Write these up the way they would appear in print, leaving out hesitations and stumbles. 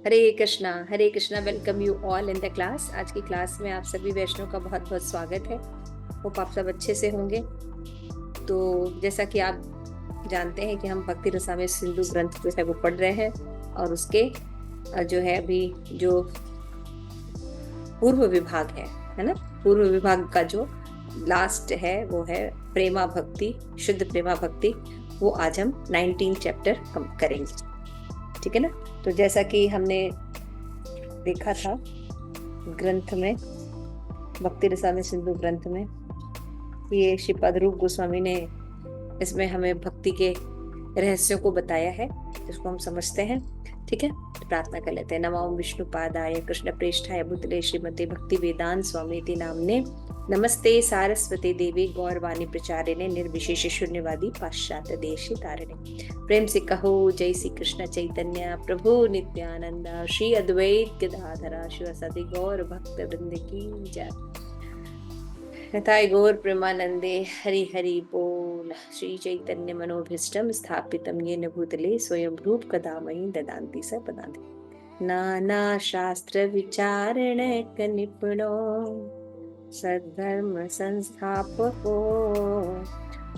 Hare Krishna. Welcome you all in the class. आज की class में आप सभी वैष्णव का बहुत बहुत स्वागत है। होप आप सब अच्छे से होंगे। तो जैसा कि आप जानते हैं कि हम भक्ति रसामृत सिंधु ग्रंथ जो है वो पढ़ रहे हैं, और उसके जो है अभी जो पूर्व विभाग है ना, पूर्व विभाग का जो लास्ट है वो है प्रेमा भक्ति, शुद्ध प्रेमा भक्ति। वो आज हम 19 चैप्टर करेंगे, ठीक है ना। तो जैसा कि हमने देखा था ग्रंथ में, भक्ति रसामृत सिंधु ग्रंथ में, ये श्रीपाद रूप गोस्वामी ने इसमें हमें भक्ति के रहस्यों को बताया है, जिसको हम समझते हैं, ठीक है। तो प्रार्थना कर लेते हैं। नमो विष्णु पादाय कृष्ण प्रेष्ठाय भूतले श्रीमते भक्ति वेदांत स्वामी नामने नमस्ते सारस्वती देवी गौरवाणी प्रचारिणे निर्विशेष शून्यवादी पाश्चात्य देश तारिणे। प्रेम से कहो जय श्री कृष्ण चैतन्य प्रभु नित्यानंद श्री अद्वैत गदाधरा शिवसति गौर भक्त वृंद की जय। गौर प्रेमानंदे हरि हरि बोल। श्री चैतन्य मनोभीष्टम स्थापितम येन भूतले स्वयं रूप कदा मयि ददान्ति स पदान्ति। नाना शास्त्र विचारण निपुणो सद्धर्म संस्थापको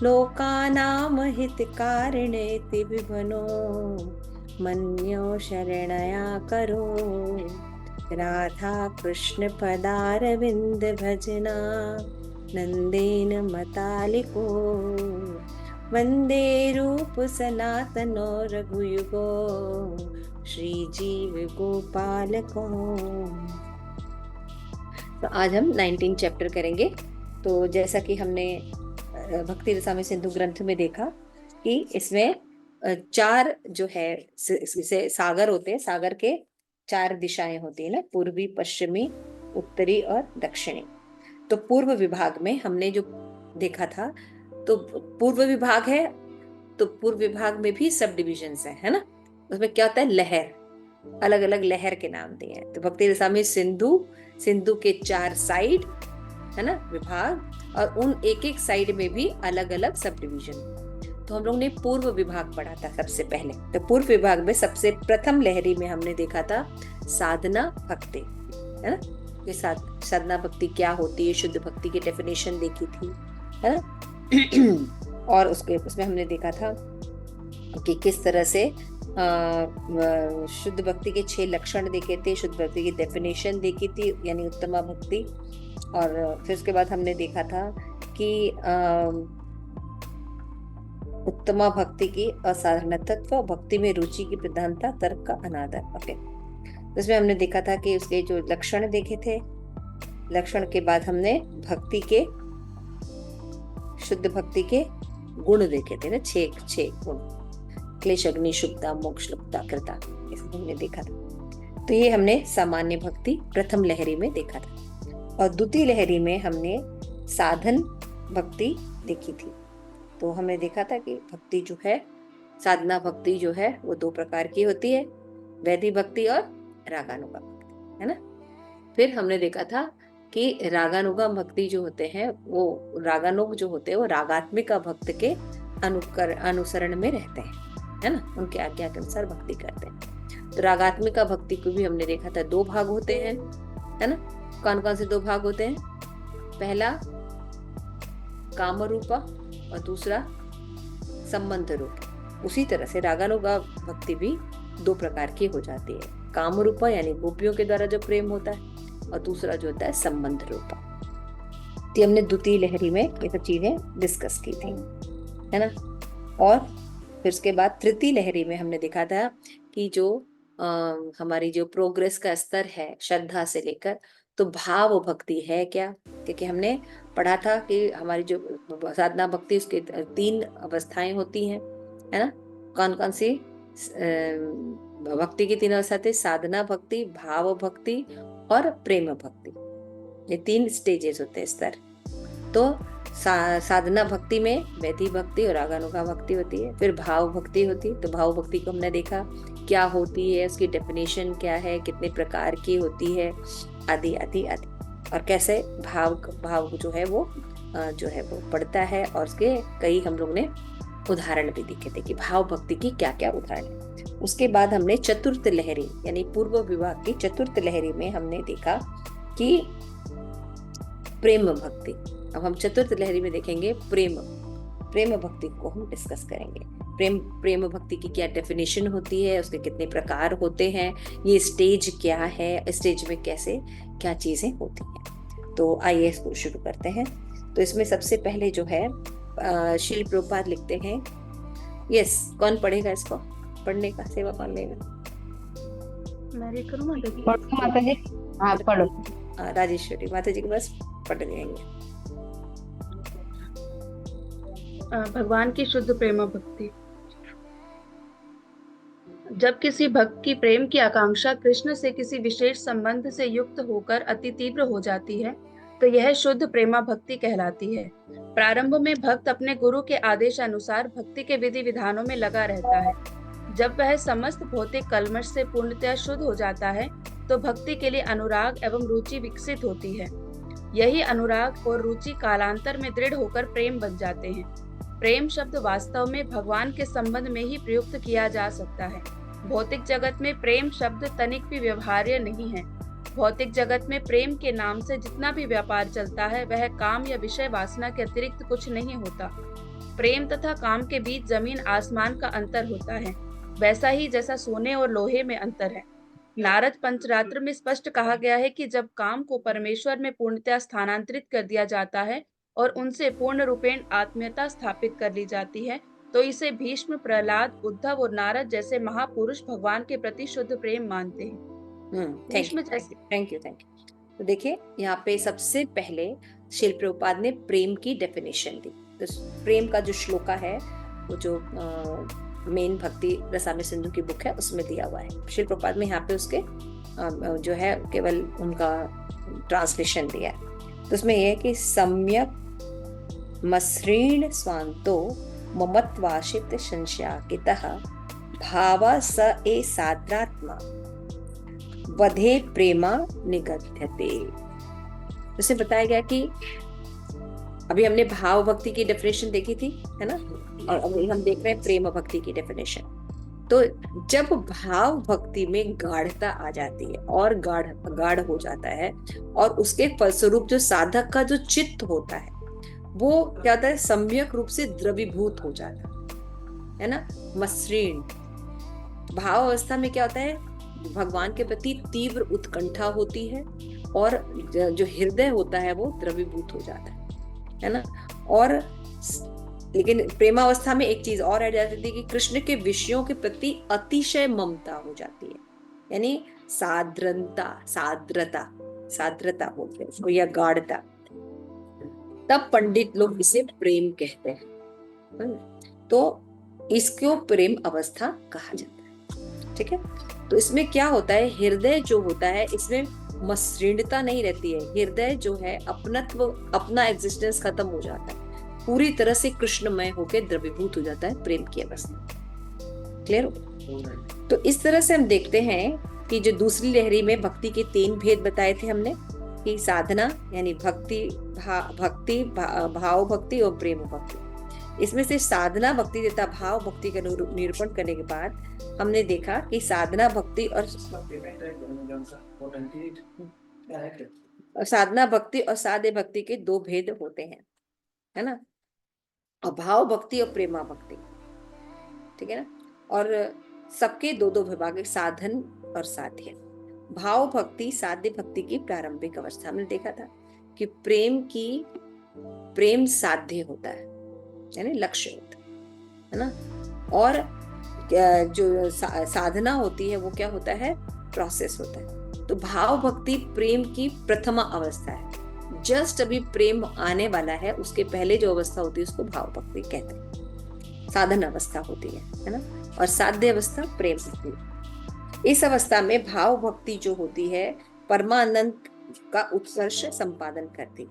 लोकानां हितकारिणेति विभनो मन्यो शरणया करो। राधा कृष्ण पदारविंद भजना नंदेन मतालिको वंदे रूप सनातनो रघुयुगो श्री जीव गोपाल को। तो आज हम 19 चैप्टर करेंगे। तो जैसा कि हमने भक्ति रसामृत सिंधु ग्रंथ में देखा कि इसमें 4 जो है इसे सागर होते हैं, सागर के 4 दिशाएं होती है ना, पूर्वी, पश्चिमी, उत्तरी और दक्षिणी। तो पूर्व विभाग में हमने जो देखा था, तो पूर्व विभाग है, तो पूर्व विभाग में भी सब डिविजन्स है ना। उसमें क्या होता है, लहर, अलग अलग लहर के नाम दिए हैं। तो भक्ति रसामृत सिंधु के 4 साइड है ना, विभाग, और उन एक एक साइड में भी अलग अलग सब डिविजन। तो हम लोग ने पूर्व विभाग पढ़ा था सबसे पहले। तो पूर्व विभाग में सबसे प्रथम लहरी में हमने देखा था साधना भक्ति, है ना। ये साधना भक्ति क्या होती है, शुद्ध भक्ति की डेफिनेशन देखी थी, है ना। और उसमें हमने देखा था कि किस तरह से शुद्ध भक्ति के 6 लक्षण देखे थे, शुद्ध भक्ति की डेफिनेशन देखी थी, यानी उत्तमा भक्ति। और फिर उसके बाद हमने देखा था कि उत्तमा भक्ति की असाधारण तत्व, भक्ति में रुचि की प्रधानता, तर्क का अनादर। ओके, इसमें हमने देखा था कि उसके जो लक्षण देखे थे, लक्षण के बाद हमने भक्ति के, शुद्ध भक्ति के गुण देखे थे ना, 6 गुण, क्लेश अग्नि शुभता मोक्ष लुप्ता कृता, इसको हमने देखा था। तो ये हमने सामान्य भक्ति प्रथम लहरी में देखा था। और द्वितीय लहरी में हमने साधन भक्ति देखी थी। तो हमने देखा था कि भक्ति जो है, साधना भक्ति जो है वो 2 प्रकार की होती है, वैदिक भक्ति और रागानुगा भक्ति, है ना। फिर हमने देखा था कि रागानुगा भक्ति जो होते हैं, वो रागानुग जो होते हैं वो रागात्मिका भक्त के अनुसरण में रहते हैं, है ना, उनके आज्ञा के अनुसार भक्ति करते हैं। तो रागात्मिका भक्ति को भी हमने देखा था 2 भाग होते हैं, है ना। कौन कौन से 2 भाग होते हैं? पहला काम रूपा और दूसरा संबंध रूप। उसी तरह से रागानुगा भक्ति भी 2 प्रकार की हो जाती है, काम रूपा यानी गोपियों के द्वारा जो प्रेम होता है, और दूसरा जो होता है संबंध रूपा। तो हमने द्वितीय लहरी में ये सब चीजें डिस्कस की थी, है ना। और फिर उसके बाद तृतीय लहरी में हमने देखा था कि जो हमारी जो प्रोग्रेस का स्तर है श्रद्धा से लेकर, तो भाव भक्ति है क्या, क्योंकि हमने पढ़ा था कि हमारी जो साधना भक्ति उसके 3 अवस्थाएं होती हैं, है ना। कौन कौन सी भक्ति की 3 अवस्था थे? साधना भक्ति, भाव भक्ति और प्रेम भक्ति। ये 3 स्टेजेस होते हैं, स्तर। तो साधना भक्ति में वैदिक भक्ति और रागानुगा भक्ति होती है। फिर भाव भक्ति होती है। तो भाव भक्ति को हमने देखा क्या होती है, उसकी डेफिनेशन क्या है, कितने प्रकार की होती है, आदि आदि आदि। और कैसे भाव भाव जो है वो बढ़ता है। और उसके कई हम लोग ने उदाहरण भी देखे थे कि भाव भक्ति की क्या क्या उदाहरण है। उसके बाद हमने चतुर्थ लहरी यानी पूर्व विभाग की चतुर्थ लहरी में हमने देखा कि प्रेम भक्ति। अब हम चतुर्थ लहरी में देखेंगे प्रेम भक्ति को हम डिस्कस करेंगे। प्रेम भक्ति की क्या डेफिनेशन होती है, उसके कितने प्रकार होते हैं, ये स्टेज क्या है, स्टेज में कैसे क्या चीजें होती हैं। तो आइए इसको शुरू करते हैं। तो इसमें सबसे पहले जो है श्रील प्रभुपाद लिखते हैं। यस, कौन पढ़ेगा इसको? पढ़ने का सेवा कौन लेगा? मैं करूँ माता जी? पढ़ो माता जी, हाँ पढ़ो। राजेश्वरी माता जी के पास पढ़ लेंगे। भगवान की शुद्ध प्रेम भक्ति। जब किसी भक्त की प्रेम की आकांक्षा कृष्ण से किसी विशेष संबंध से युक्त होकर अति तीव्र हो जाती है तो यह शुद्ध प्रेमा भक्ति कहलाती है। प्रारंभ में भक्त अपने गुरु के आदेश अनुसार भक्ति के विधि विधानों में लगा रहता है। जब वह समस्त भौतिक कल्मश से पूर्णतया शुद्ध हो जाता है तो भक्ति के लिए अनुराग एवं रुचि विकसित होती है। यही अनुराग और रुचि कालांतर में दृढ़ होकर प्रेम बन जाते हैं। प्रेम शब्द वास्तव में भगवान के संबंध में ही प्रयुक्त किया जा सकता है। भौतिक जगत में प्रेम शब्द तनिक भी व्यवहार्य नहीं है। भौतिक जगत में प्रेम के नाम से जितना भी व्यापार चलता है वह काम या विषय वासना के अतिरिक्त कुछ नहीं होता। प्रेम तथा काम के बीच जमीन आसमान का अंतर होता है, वैसा ही जैसा सोने और लोहे में अंतर है। नारद पंचरात्र में स्पष्ट कहा गया है कि जब काम को परमेश्वर में पूर्णतया स्थानांतरित कर दिया जाता है और उनसे पूर्ण रूपेण आत्मीयता स्थापित कर ली जाती है तो इसे भीष्म, प्रहलाद, उद्धव और नारद जैसे महापुरुष भगवान के प्रति शुद्ध प्रेम मानते हैं। Thank you. तो देखिए यहाँ पे सबसे पहले श्रील प्रभुपाद ने प्रेम की डेफिनेशन दी। तो प्रेम का जो श्लोका है वो जो मेन भक्ति रसामृत सिंधु की बुक है उसमें दिया हुआ है। श्रील प्रभुपाद में यहाँ पे उसके जो है केवल उनका ट्रांसलेशन दिया है। तो उसमें यह है कि सम्यक मसृण स्वांतो ममत्वाशित संशयाकितः भाव स ए साद्रात्मा वधे प्रेमा निगध्यते। उसे बताया गया कि अभी हमने भाव भक्ति की डेफिनेशन देखी थी, है ना, और अभी हम देख रहे हैं प्रेम भक्ति की डेफिनेशन। तो जब भाव भक्ति में गाढ़ता आ जाती है और गाढ़ हो जाता है और उसके फलस्वरूप जो साधक का जो चित्त होता है वो क्या होता है, सम्यक रूप से द्रवीभूत हो जाता है ना। मसृण भाव अवस्था में क्या होता है, भगवान के प्रति तीव्र उत्कंठा होती है और जो हृदय होता है वो द्रवीभूत हो जाता है ना। और लेकिन प्रेमावस्था में एक चीज और आ जाती है कि कृष्ण के विषयों के प्रति अतिशय ममता हो जाती है, यानी साद्रता बोलते हैं उसको, या गाढ़ता। तब पंडित लोग इसे प्रेम कहते हैं। तो इसको प्रेम अवस्था कहा जाता है। ठीक है, तो इसमें क्या होता है, हृदय जो होता है इसमें मसृणता नहीं रहती है। हृदय जो है अपना एग्जिस्टेंस खत्म हो जाता है, पूरी तरह से कृष्णमय होकर द्रवीभूत हो जाता है प्रेम की अवस्था। क्लियर हो? तो इस तरह से हम देखते हैं कि जो दूसरी लहरी में भक्ति के 3 भेद बताए थे हमने कि साधना यानी भाव भक्ति और प्रेम भक्ति। इसमें से साधना भक्ति तथा भाव भक्ति का निरूपण करने के बाद हमने देखा कि साधना भक्ति और साध्य भक्ति के 2 भेद होते हैं, है ना, और भाव भक्ति और प्रेमा भक्ति। ठीक है ना, और सबके 2 विभाग, साधन और साध्य। भाव भक्ति साध्य भक्ति की प्रारंभिक अवस्था में देखा था कि प्रेम साध्य होता है, यानी लक्ष्य होता है ना, और जो साधना होती है वो क्या होता है, प्रोसेस होता है। तो भाव भक्ति प्रेम की प्रथमा अवस्था है, जस्ट अभी प्रेम आने वाला है उसके पहले जो अवस्था होती है उसको भाव भक्ति कहते हैं, साधन अवस्था होती है ना, और साध्य अवस्था प्रेम भक्ति। इस अवस्था में भाव भक्ति जो होती है परमानंद का उत्कर्ष संपादन करती,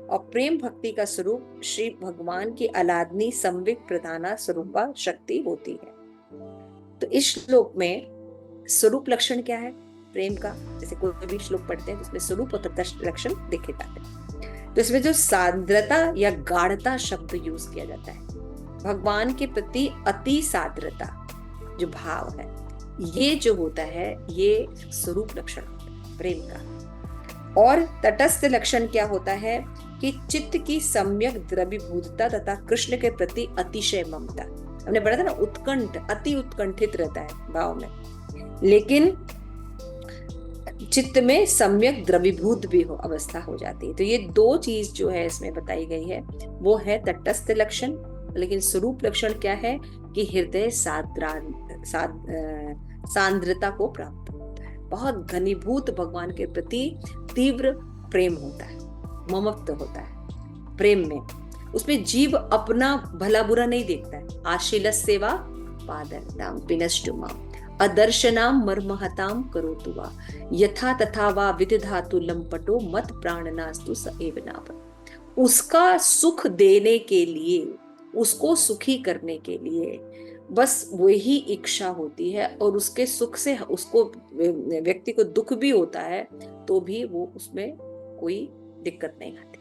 और प्रेम भक्ति का स्वरूप श्री भगवान की अलादनी संविक प्रधाना स्वरूपा शक्ति होती है। तो इस श्लोक में स्वरूप लक्षण क्या है, प्रेम का, जैसे कोई भी श्लोक पढ़ते हैं तो उसमें स्वरूप और तटस्थ लक्षण देखे जाते हैं। तो इसमें जो सांद्रता या गाढ़ता शब्द यूज किया जाता है, भगवान के प्रति अति साद्रता जो भाव है, ये जो होता है ये स्वरूप लक्षण होता है प्रेम का। और तटस्थ लक्षण क्या होता है कि चित्त की सम्यक द्रवीभूतता तथा कृष्ण के प्रति अतिशय ममता। हमने पढ़ा था ना, उत्कंठ, अति उत्कंठित रहता है भाव में, लेकिन चित्त में सम्यक द्रवीभूत भी हो अवस्था हो जाती है। तो ये दो चीज जो है इसमें बताई गई है वो है तटस्थ लक्षण। लेकिन स्वरूप लक्षण क्या है कि हृदय सांद्रता को प्राप्त होता है, बहुत घनीभूत भगवान के प्रति तीव्र प्रेम होता है, ममत्व होता है प्रेम में। उसमें जीव अपना भला बुरा नहीं देखता है। आशीलस सेवा पादरताम पिनष्टुमा अदर्शनाम मर्महताम करोतु वा यथा तथा वा विदधातु लंपटो मत प्राणनास्तु स एव नाभ। उसका सुख देने के लिए, उसको सुखी करने के लिए बस वही इच्छा होती है, और उसके सुख से उसको व्यक्ति को दुख भी होता है तो भी वो उसमें कोई दिक्कत नहीं आती।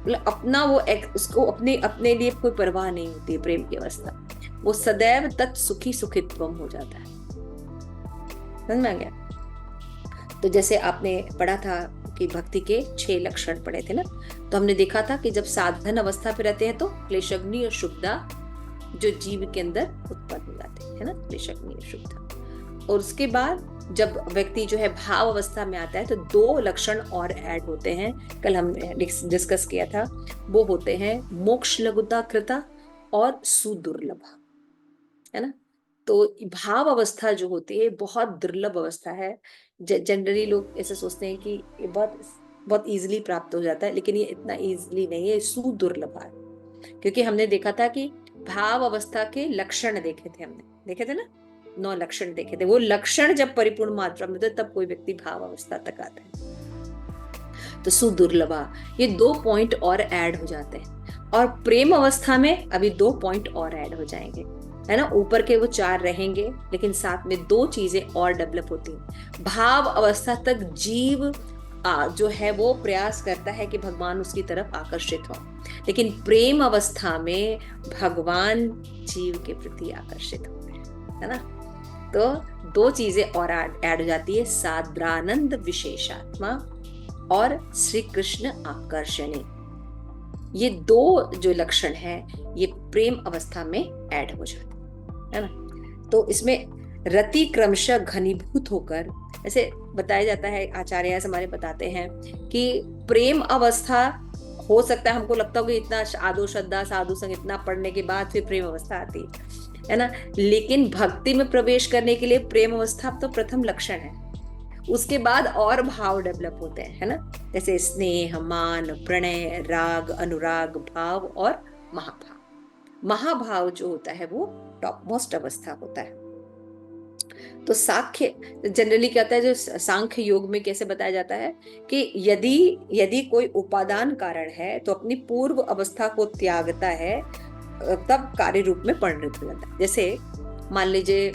मतलब अपना वो उसको अपने लिए कोई परवाह नहीं होती प्रेम की अवस्था, वो सदैव तत् सुखी सुखित्वम हो जाता है। समझ में आ गया? तो जैसे आपने पढ़ा था कि भक्ति के 6 लक्षण पढ़े थे ना, तो हमने देखा था कि जब साधन अवस्था पे रहते हैं तो क्लेशग्नि और शुभदा जो जीव के अंदर उत्पन्न हो जाते हैं, है ना, क्लेशग्नि और शुभदा। और उसके बाद जब व्यक्ति जो है भाव अवस्था में आता है तो 2 लक्षण और ऐड होते हैं, कल हमने डिस्कस किया था। वो होते हैं मोक्ष लघुता कृता और सुदुर्लभा, है ना। तो भाव अवस्था जो होती है बहुत दुर्लभ अवस्था है। जनरली लोग ऐसे सोचते हैं कि ये बहुत इजीली प्राप्त हो जाता है, लेकिन ये इतना इजीली नहीं है, सुदुर्लभ है। क्योंकि हमने देखा था कि भाव अवस्था के लक्षण देखे थे ना, 9 लक्षण देखे थे। वो लक्षण जब परिपूर्ण मात्रा में होते तब कोई व्यक्ति भाव अवस्था तक आता है। तो सुदुर्लभा, ये 2 पॉइंट और ऐड हो जाते हैं। और प्रेम अवस्था में अभी 2 पॉइंट और ऐड हो जाएंगे, है ना। ऊपर के वो 4 रहेंगे, लेकिन साथ में 2 चीजें और डेवलप होती हैं। भाव अवस्था तक जीव जो है वो प्रयास करता है कि भगवान उसकी तरफ आकर्षित हो, लेकिन प्रेम अवस्था में भगवान जीव के प्रति आकर्षित होते हैं, है ना। तो 2 चीजें और ऐड हो जाती है, साद्रानंद विशेषात्मा और श्री कृष्ण आकर्षणे। ये 2 जो लक्षण है ये प्रेम अवस्था में ऐड हो जाते है ना। तो इसमें रति क्रमशः घनीभूत होकर, ऐसे बताया जाता है, आचार्य हमारे बताते हैं कि प्रेम अवस्था हो सकता है, हमको लगता हो कि इतना आदो श्रद्धा साधु संग इतना पढ़ने के बाद फिर प्रेम अवस्था आती है ना। लेकिन भक्ति में प्रवेश करने के लिए प्रेम अवस्था तो प्रथम लक्षण है, उसके बाद और भाव डेवलप होते हैं, है ना। जैसे स्नेह, मान, प्रणय, राग, अनुराग भाव और महाभाव। महाभाव जो होता है वो टॉप मोस्ट अवस्था होता है। तो सांख्य जनरली क्या होता है, जो सांख्य योग में कैसे बताया जाता है कि यदि कोई उपादान कारण है तो अपनी पूर्व अवस्था को त्यागता है, तब कार्य रूप में परिणत हो जाता है। जैसे मान लीजिए,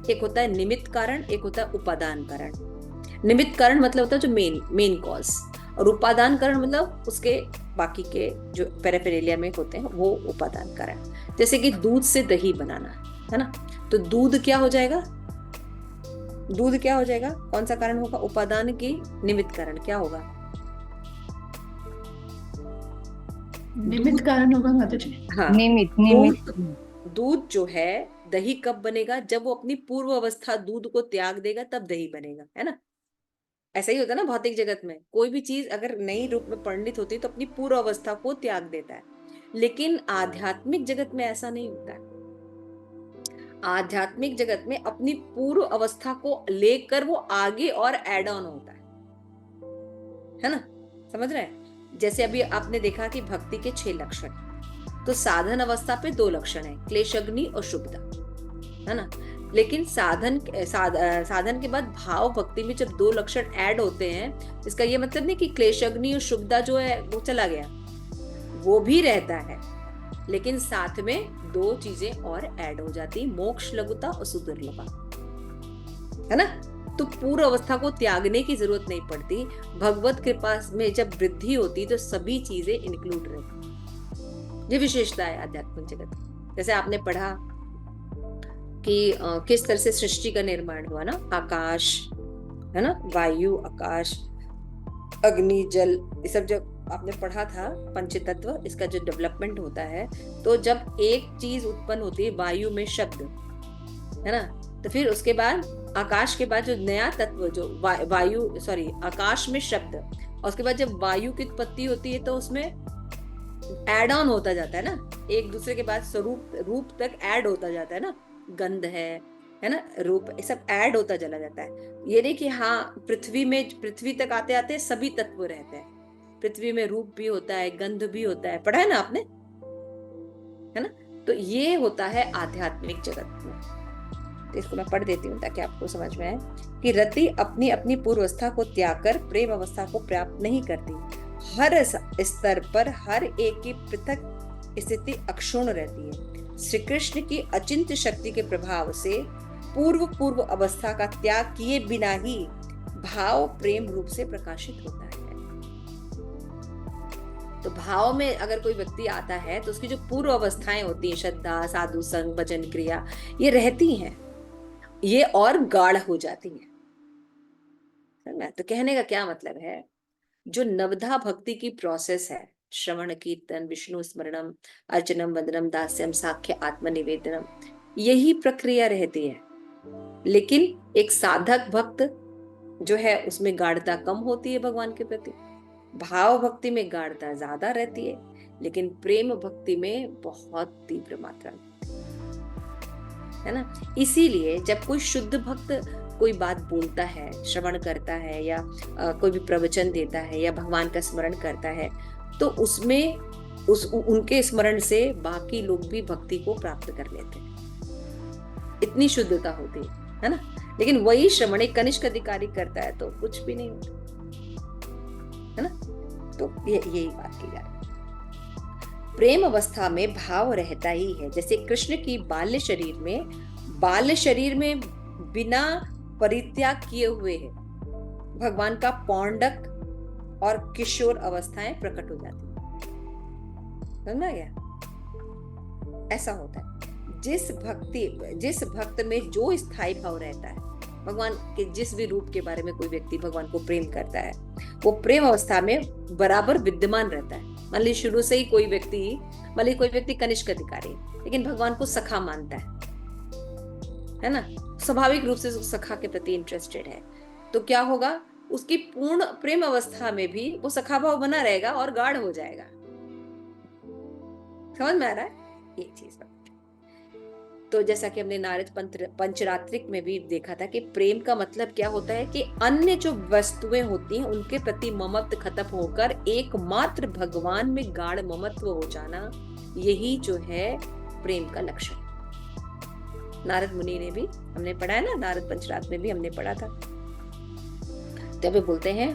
एक होता है निमित्त कारण, एक होता है उपादान कारण। निमित्त कारण मतलब होता है जो मेन कॉज, और उपादान कारण मतलब उसके बाकी के जो पेरिफेरलिया में होते हैं वो उपादान कारण। जैसे कि दूध से दही बनाना, है ना, तो दूध क्या हो जाएगा, कौन सा कारण होगा, उपादान की निमित्त कारण क्या होगा, निमित्त कारण होगा माता जी। हाँ, निमित्त। दूध जो है, दही कब बनेगा, जब वो अपनी पूर्व अवस्था दूध को त्याग देगा तब दही बनेगा, है ना। ऐसा ही होता है ना भौतिक जगत में, कोई भी चीज अगर नई रूप में परिणित होती है तो अपनी पूर्व अवस्था को त्याग देता है। लेकिन आध्यात्मिक जगत में ऐसा नहीं होता है। आध्यात्मिक जगत में अपनी पूर्व अवस्था को लेकर वो आगे और एड ऑन होता है ना, समझ रहे हैं। जैसे अभी आपने देखा कि भक्ति के 6 लक्षण, तो साधन अवस्था पे 2 लक्षण है, क्लेशग्नि और शुभदा, है ना। लेकिन साधन के बाद भाव भक्ति में जब 2 लक्षण ऐड होते हैं, इसका ये मतलब नहीं कि क्लेशग्नि और शुभदा जो है वो चला गया, वो भी रहता है, लेकिन साथ में 2 चीजें और ऐड हो जाती, मोक्ष लघुता और सुदुर्लभा, है ना। तो पूर्व अवस्था को त्यागने की जरूरत नहीं पड़ती। भगवत कृपा में जब वृद्धि होती तो सभी चीजें इंक्लूड रहती। ये विशेषता है आध्यात्मिक जगत की। जैसे आपने पढ़ा कि किस तरह से सृष्टि का निर्माण हुआ ना, आकाश है ना, वायु, आकाश, अग्नि, जल, ये सब जब आपने पढ़ा था पंच तत्व, इसका जो डेवलपमेंट होता है, तो जब एक चीज उत्पन्न होती है वायु में शब्द, है ना, तो फिर उसके बाद आकाश के बाद जो नया तत्व जो वायु सॉरी आकाश में शब्द, और उसके बाद जब वायु की उत्पत्ति होती है तो उसमें एड ऑन होता जाता है ना, एक दूसरे के बाद स्वरूप रूप तक ऐड होता जाता है ना, गंध है ना, रूप, ये सब ऐड होता चला जाता है। ये नहीं कि हाँ पृथ्वी तक आते आते सभी तत्व रहते हैं, पृथ्वी में रूप भी होता है, गंध भी होता है, पढ़ा है ना आपने, है ना। तो ये होता है आध्यात्मिक जगत में। तो इसको मैं पढ़ देती हूँ ताकि आपको समझ में आए कि रति अपनी अपनी पूर्वावस्था को त्याग कर प्रेम अवस्था को प्राप्त नहीं करती। हर स्तर पर हर एक की पृथक स्थिति अक्षुण्ण रहती है। श्री कृष्ण की अचिंत्य शक्ति के प्रभाव से पूर्व अवस्था का त्याग किए बिना ही भाव प्रेम रूप से प्रकाशित होता है। तो भाव में अगर कोई व्यक्ति आता है तो उसकी जो पूर्व अवस्थाएं होती हैं, श्रद्धा, साधु संग, भजन क्रिया, ये रहती हैं, ये और गाढ़ हो जाती है। तो कहने का क्या मतलब है, जो नवधा भक्ति की प्रोसेस है, श्रवण, कीर्तन, विष्णु स्मरणम, अर्चनम, वंदनम, दास्यम, साख्य, आत्मनिवेदनम, यही प्रक्रिया रहती है। लेकिन एक साधक भक्त जो है उसमें गाढ़ता कम होती है भगवान के प्रति, भाव भक्ति में गाढ़ता ज्यादा रहती है, लेकिन प्रेम भक्ति में बहुत तीव्र मात्रा में, है ना। इसीलिए जब कोई शुद्ध भक्त कोई बात बोलता है, श्रवण करता है, या कोई भी प्रवचन देता है, या भगवान का स्मरण करता है, तो उसमें उनके स्मरण से बाकी लोग भी भक्ति को प्राप्त कर लेते हैं, इतनी शुद्धता होती है ना। लेकिन वही श्रवण एक कनिष्क अधिकारी करता है तो कुछ भी नहीं होता, है ना। तो यही बात की जा रही है। प्रेम अवस्था में भाव रहता ही है। जैसे कृष्ण की बाल्य शरीर में बिना परित्याग किए हुए है भगवान का पौंडक और किशोर अवस्थाएं प्रकट हो जाती है। समझ गया, ऐसा होता है। जिस भक्त में जो स्थायी भाव रहता है, भगवान के जिस भी रूप के बारे में कोई व्यक्ति भगवान को प्रेम करता है, वो प्रेम अवस्था में बराबर विद्यमान रहता है। मान लीजिए शुरू से ही कोई व्यक्ति कनिष्क अधिकारी, लेकिन भगवान को सखा मानता है ना, स्वाभाविक रूप से सखा के प्रति इंटरेस्टेड है, तो क्या होगा, उसकी पूर्ण प्रेम अवस्था में भी वो सखा भाव बना रहेगा और गाढ़ हो जाएगा। समझ में आ रहा है ये चीज। तो जैसा कि हमने नारद पंचरात्रिक में भी देखा था कि प्रेम का मतलब क्या होता है कि अन्य जो वस्तुएं होती हैं उनके प्रति ममत्व खत्म होकर एकमात्र भगवान में गाढ़ ममत्व हो जाना, यही जो है प्रेम का लक्षण। नारद मुनि ने भी हमने पढ़ा है ना, नारद पंचरात्र में भी हमने पढ़ा था। तब बोलते हैं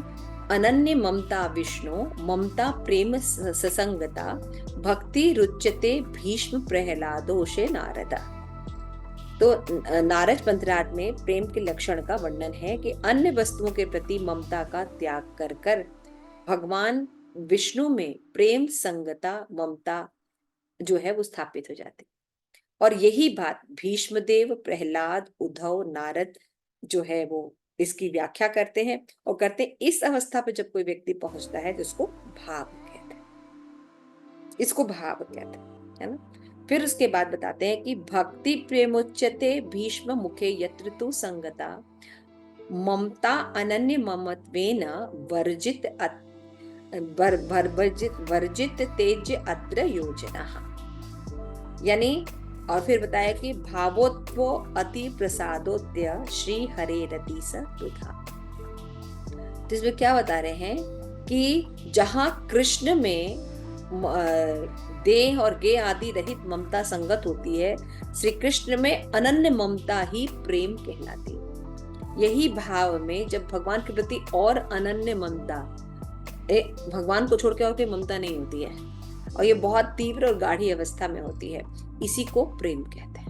अनन्य ममता विष्णु ममता प्रेम ससंगता भक्ति रुच्यते भीष्म प्रहलादोषे नारदा। तो नारद पंचरात्र में प्रेम के लक्षण का वर्णन है कि अन्य वस्तुओं के प्रति ममता का त्याग कर कर भगवान विष्णु में प्रेम संगता ममता जो है वो स्थापित हो जाती। और यही बात भीष्मदेव, प्रहलाद, उद्धव, नारद जो है वो इसकी व्याख्या करते हैं और कहते हैं इस अवस्था पे जब कोई व्यक्ति पहुंचता है तो इसको भाव कहते हैं, इसको भाव कहते हैं, है ना। फिर उसके बाद बताते हैं कि भक्ति प्रेमोच्यते भीष्म मुखे यत्र तु संगता ममता अनन्य ममत्वेन वर्जित तेज अत्र योजना। यानी और फिर बताया कि भावोत्व अति प्रसादोत्य श्री हरे रति सुधा। तो इसमें क्या बता रहे हैं कि जहां कृष्ण में देह और गे आदि रहित ममता संगत होती है, श्री कृष्ण में अनन्य ममता ही प्रेम कहलाती है। यही भाव में जब भगवान के प्रति और अनन्य ममता, भगवान को छोड़ के और कोई ममता नहीं होती है और ये बहुत तीव्र और गाढ़ी अवस्था में होती है, इसी को प्रेम कहते हैं,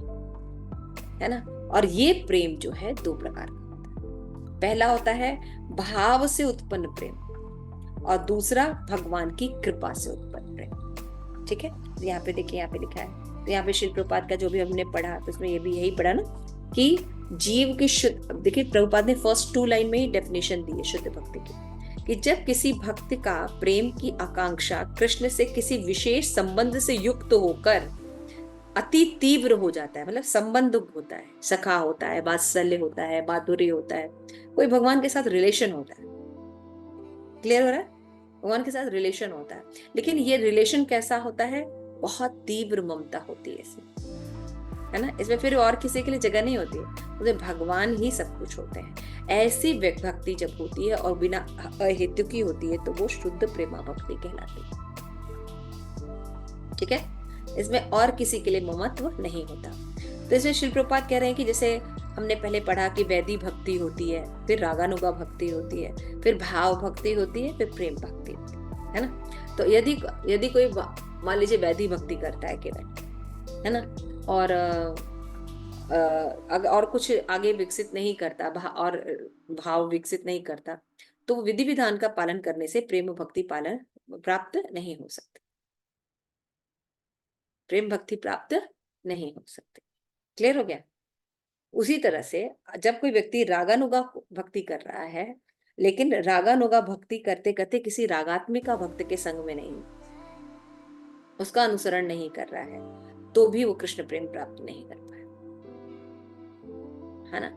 है ना। और ये प्रेम जो है दो प्रकार का होता है। पहला होता है भाव से उत्पन्न प्रेम और दूसरा भगवान की कृपा से उत्पन्न प्रेम। ठीक है, तो यहाँ पे देखिए, यहाँ पे लिखा है, तो यहाँ पे श्रील प्रभुपाद का जो भी हमने पढ़ा तो उसमें ये भी यही पढ़ा ना कि जीव की शुद्ध, देखिए प्रभुपाद ने फर्स्ट 2 लाइन में ही डेफिनेशन दी है शुद्ध भक्ति की, कि जब किसी भक्त का प्रेम की आकांक्षा कृष्ण से किसी विशेष संबंध से युक्त होकर अति तीव्र हो जाता है, मतलब संबंध होता है, सखा होता है, वात्सल्य होता है, माधुर्य होता है, कोई भगवान के साथ रिलेशन होता है। क्लियर हो रहा है? भगवान के साथ रिलेशन होता है, लेकिन ये रिलेशन कैसा होता है? बहुत तीव्र ममता होती है इसमें, है ना। इसमें फिर और किसी के लिए जगह नहीं होती है, उसमें भगवान ही सब कुछ होते हैं। ऐसी भक्ति जब होती है और बिना अहेतु की होती है तो वो शुद्ध प्रेमा भक्ति कहलाती है। ठीक है, इसमें और किसी के लिए ममत्व नहीं होता। तो इसमें श्रील प्रभुपाद कह रहे हैं कि जैसे हमने पहले पढ़ा कि वैदी भक्ति होती है, फिर रागानुगा भक्ति होती है, फिर भाव भक्ति होती है, फिर प्रेम भक्ति होती है ना। तो यदि कोई मान लीजिए वैदी भक्ति करता है केवल, है ना, और कुछ आगे विकसित नहीं करता, और भाव विकसित नहीं करता, तो विधि विधान का पालन करने से प्रेम भक्ति पालन प्राप्त नहीं हो सकती, प्रेम भक्ति प्राप्त नहीं हो सकती। क्लियर हो गया? उसी तरह से जब कोई व्यक्ति रागानुगा भक्ति कर रहा है, लेकिन रागानुगा भक्ति करते करते किसी रागात्मिका भक्त के संग में नहीं, उसका अनुसरण नहीं कर रहा है, तो भी वो कृष्ण प्रेम प्राप्त नहीं कर पाए, है ना।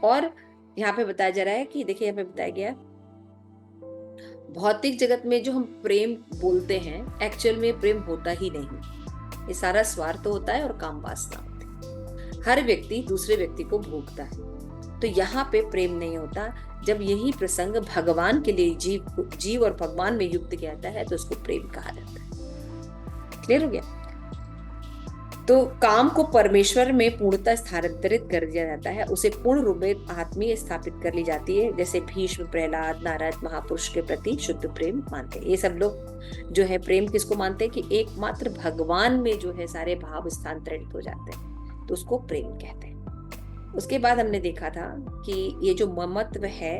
और यहाँ पे बताया जा रहा है कि देखिए, यहाँ पे बताया गया भौतिक जगत में जो हम प्रेम बोलते हैं, एक्चुअल में प्रेम होता ही नहीं, ये सारा स्वार्थ होता है और काम वासना होती है। हर व्यक्ति दूसरे व्यक्ति को भोगता है, तो यहाँ पे प्रेम नहीं होता। जब यही प्रसंग भगवान के लिए जीव और भगवान में युक्त किया जाता है तो उसको प्रेम कहा जाता है। क्लियर हो गया? तो काम को परमेश्वर में पूर्णतः स्थानांतरित कर दिया जाता है, उसे पूर्ण रूप में आत्मा में स्थापित कर ली जाती है, जैसे भीष्म, प्रहलाद, नारद महापुरुष के प्रति शुद्ध प्रेम मानते हैं। ये सब लोग जो है प्रेम किसको मानते हैं? कि एकमात्र भगवान में जो है सारे भाव स्थानांतरित हो जाते हैं, तो उसको प्रेम कहते हैं। उसके बाद हमने देखा था कि ये जो ममत्व है,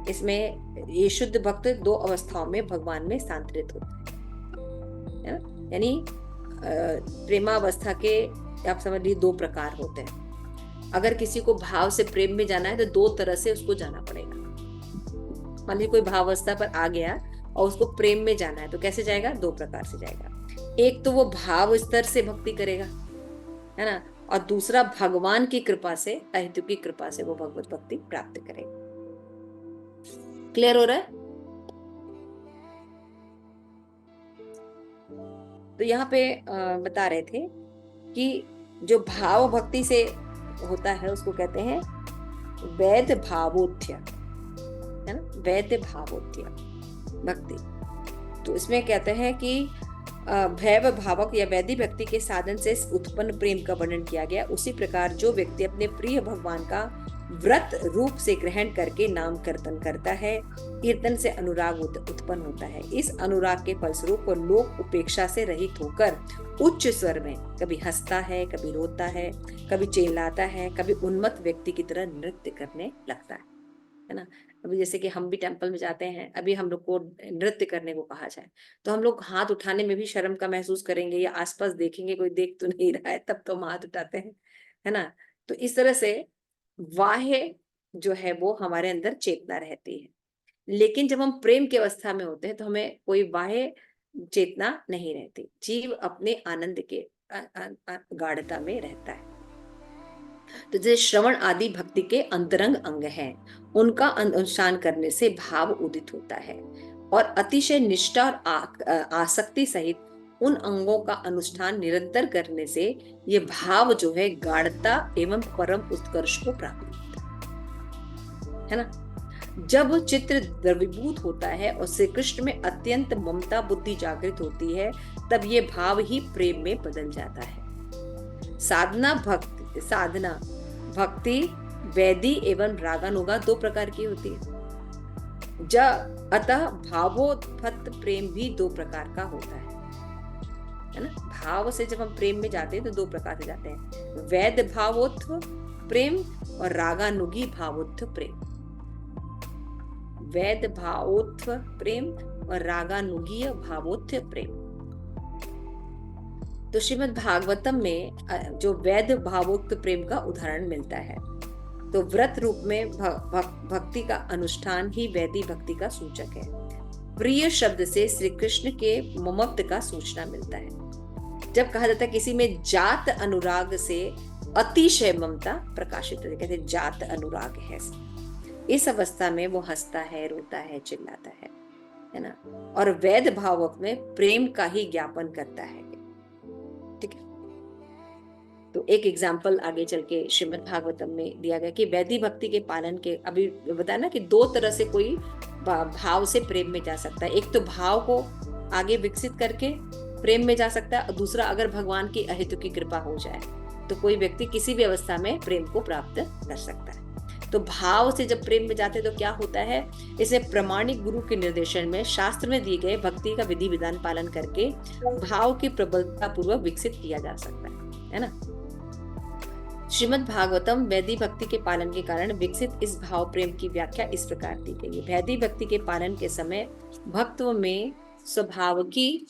इसमें ये शुद्ध भक्त 2 अवस्थाओं में भगवान में स्थानांतरित होते हैं, यानी प्रेमावस्था के आप समझ लीजिए 2 प्रकार होते हैं। अगर किसी को भाव से प्रेम में जाना है तो 2 तरह से उसको जाना पड़ेगा। मान लीजिए कोई भावावस्था पर आ गया और उसको प्रेम में जाना है, तो कैसे जाएगा? 2 प्रकार से जाएगा। एक तो वो भाव स्तर से भक्ति करेगा, है ना, और दूसरा भगवान की कृपा से, अहेतु की कृपा से वो भगवत भक्ति प्राप्त करेगा। क्लियर हो रहा है? तो यहाँ पे बता रहे थे कि जो भाव भक्ति से होता है उसको कहते हैं वैध भावोत्थ्य, है ना, वैध भावोत्थ्य भक्ति। तो इसमें कहते हैं कि भैव भावक या वैधि भक्ति के साधन से उत्पन्न प्रेम का वर्णन किया गया। उसी प्रकार जो व्यक्ति अपने प्रिय भगवान का व्रत रूप से ग्रहण करके नाम कीर्तन करता है, कीर्तन से अनुराग उत्पन्न होता है। इस अनुराग के फलस्वरूप वो लोक उपेक्षा से रहित होकर उच्च स्वर में कभी हंसता है, कभी रोता है, कभी चिल्लाता है, कभी उन्मत्त व्यक्ति की तरह नृत्य करने लगता है ना। अभी जैसे कि हम भी टेम्पल में जाते हैं, अभी हम लोग को नृत्य करने को कहा जाए तो हम लोग हाथ उठाने में भी शर्म का महसूस करेंगे, या आसपास देखेंगे कोई देख तो नहीं रहा है तब तो हम हाथ उठाते हैं, है ना। तो इस तरह से वाह्य जो है वो हमारे अंदर चेतना रहती है, लेकिन जब हम प्रेम की अवस्था में होते हैं तो हमें कोई बाह्य चेतना नहीं रहती। जीव अपने आनंद के गाढ़ता में रहता है। तो जैसे श्रवण आदि भक्ति के अंतरंग अंग हैं, उनका अनुष्ठान करने से भाव उदित होता है, और अतिशय निष्ठा और आसक्ति सहित उन अंगों का अनुष्ठान निरंतर करने से ये भाव जो है गाढ़ता एवं परम उत्कर्ष को प्राप्त होता है ना। जब चित्र द्रवीभूत होता है और श्री कृष्ण में अत्यंत ममता बुद्धि जागृत होती है, तब ये भाव ही प्रेम में बदल जाता है। साधना भक्ति वैदी एवं रागानुगा 2 प्रकार की होती है। अतः भावोत्पत्त प्रेम भी 2 प्रकार का होता है ना। भाव से जब हम प्रेम में जाते हैं तो 2 प्रकार से जाते हैं, वैध भावोत्थ प्रेम और रागानुगी भावोत्थ प्रेम। वैध भावोत्व प्रेम और रागानुगीय भावोत्व प्रेम। तो श्रीमद् भागवतम में जो वैध भावोक्त प्रेम का उदाहरण मिलता है, तो व्रत रूप में भक्ति का अनुष्ठान ही वैदी भक्ति का सूचक है। प्रिय शब्द से श्री कृष्ण के ममत्व का सूचना मिलता है। जब कहा जाता है किसी में जात अनुराग से अतिशय ममता प्रकाशित होती है, कहते जात अनुराग है, इस अवस्था में वो हंसता है, रोता है, चिल्लाता है ना। और वैध भाव में प्रेम का ही ज्ञापन करता है। ठीक है, तो एक एग्जाम्पल आगे चल के श्रीमद् भागवतम में दिया गया कि वैदी भक्ति के पालन के, अभी बताया ना कि दो तरह से कोई भाव से प्रेम में जा सकता है। एक तो भाव को आगे विकसित करके प्रेम में जा सकता है, और दूसरा अगर भगवान की अहेतु की कृपा हो जाए तो कोई व्यक्ति किसी भी अवस्था में प्रेम को प्राप्त कर सकता है। तो भाव से जब प्रेम में जाते तो क्या होता है, इसे प्रमाणिक गुरु के निर्देशन में शास्त्र में दिए गए भक्ति का विधि विधान पालन करके भाव की प्रबलता पूर्वक विकसित किया जा सकता है ना। श्रीमद् भागवतम वैदी भक्ति के पालन के कारण विकसित इस भाव प्रेम की व्याख्या इस प्रकार दी गई है। वैदी भक्ति के पालन के समय भक्तों में स्वभाव की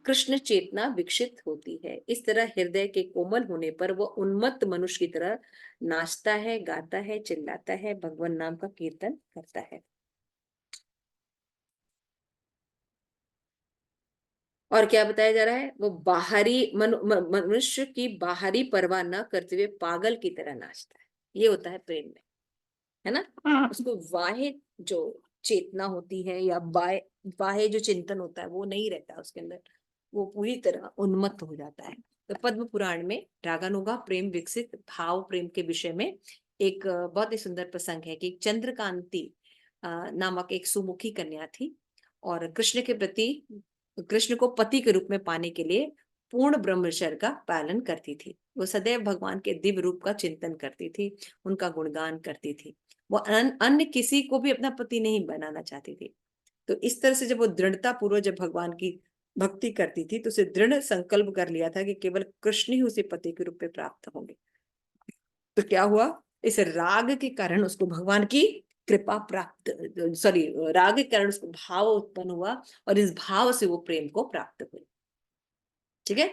कृष्ण चेतना विकसित होती है। इस तरह हृदय के कोमल होने पर वह उन्मत्त मनुष्य की तरह नाचता है, गाता है, चिल्लाता है, भगवान नाम का कीर्तन करता है। और क्या बताया जा रहा है, वो बाहरी मनुष्य की बाहरी परवाह न करते हुए पागल की तरह नाचता है। ये होता है प्रेम में, है ना। उसको बाह्य जो चेतना होती है या बाह्य जो चिंतन होता है वो नहीं रहता उसके अंदर, वो पूरी तरह उन्मत्त हो जाता है। तो पद्म पुराण में रागानुगा प्रेम विकसित भाव प्रेम के विषय में एक बहुत ही सुंदर प्रसंग है कि चंद्रकांति नामक एक सुमुखी कन्या थी, और कृष्ण के प्रति, कृष्ण को पति के रूप में पाने के लिए पूर्ण ब्रह्मचर्य का पालन करती थी। वो सदैव भगवान के दिव्य रूप का चिंतन करती थी, उनका गुणगान करती थी। वो अन्य किसी को भी अपना पति नहीं बनाना चाहती थी। तो इस तरह से जब वो दृढ़ता पूर्वक जब भगवान की भक्ति करती थी तो उसे दृढ़ संकल्प कर लिया था कि केवल कृष्ण ही उसे पति के रूप में प्राप्त होंगे। तो क्या हुआ, इस राग के कारण उसको भगवान की कृपा प्राप्त, राग के कारण उसको भाव उत्पन्न हुआ, और इस भाव से वो प्रेम को प्राप्त हुई। ठीक है,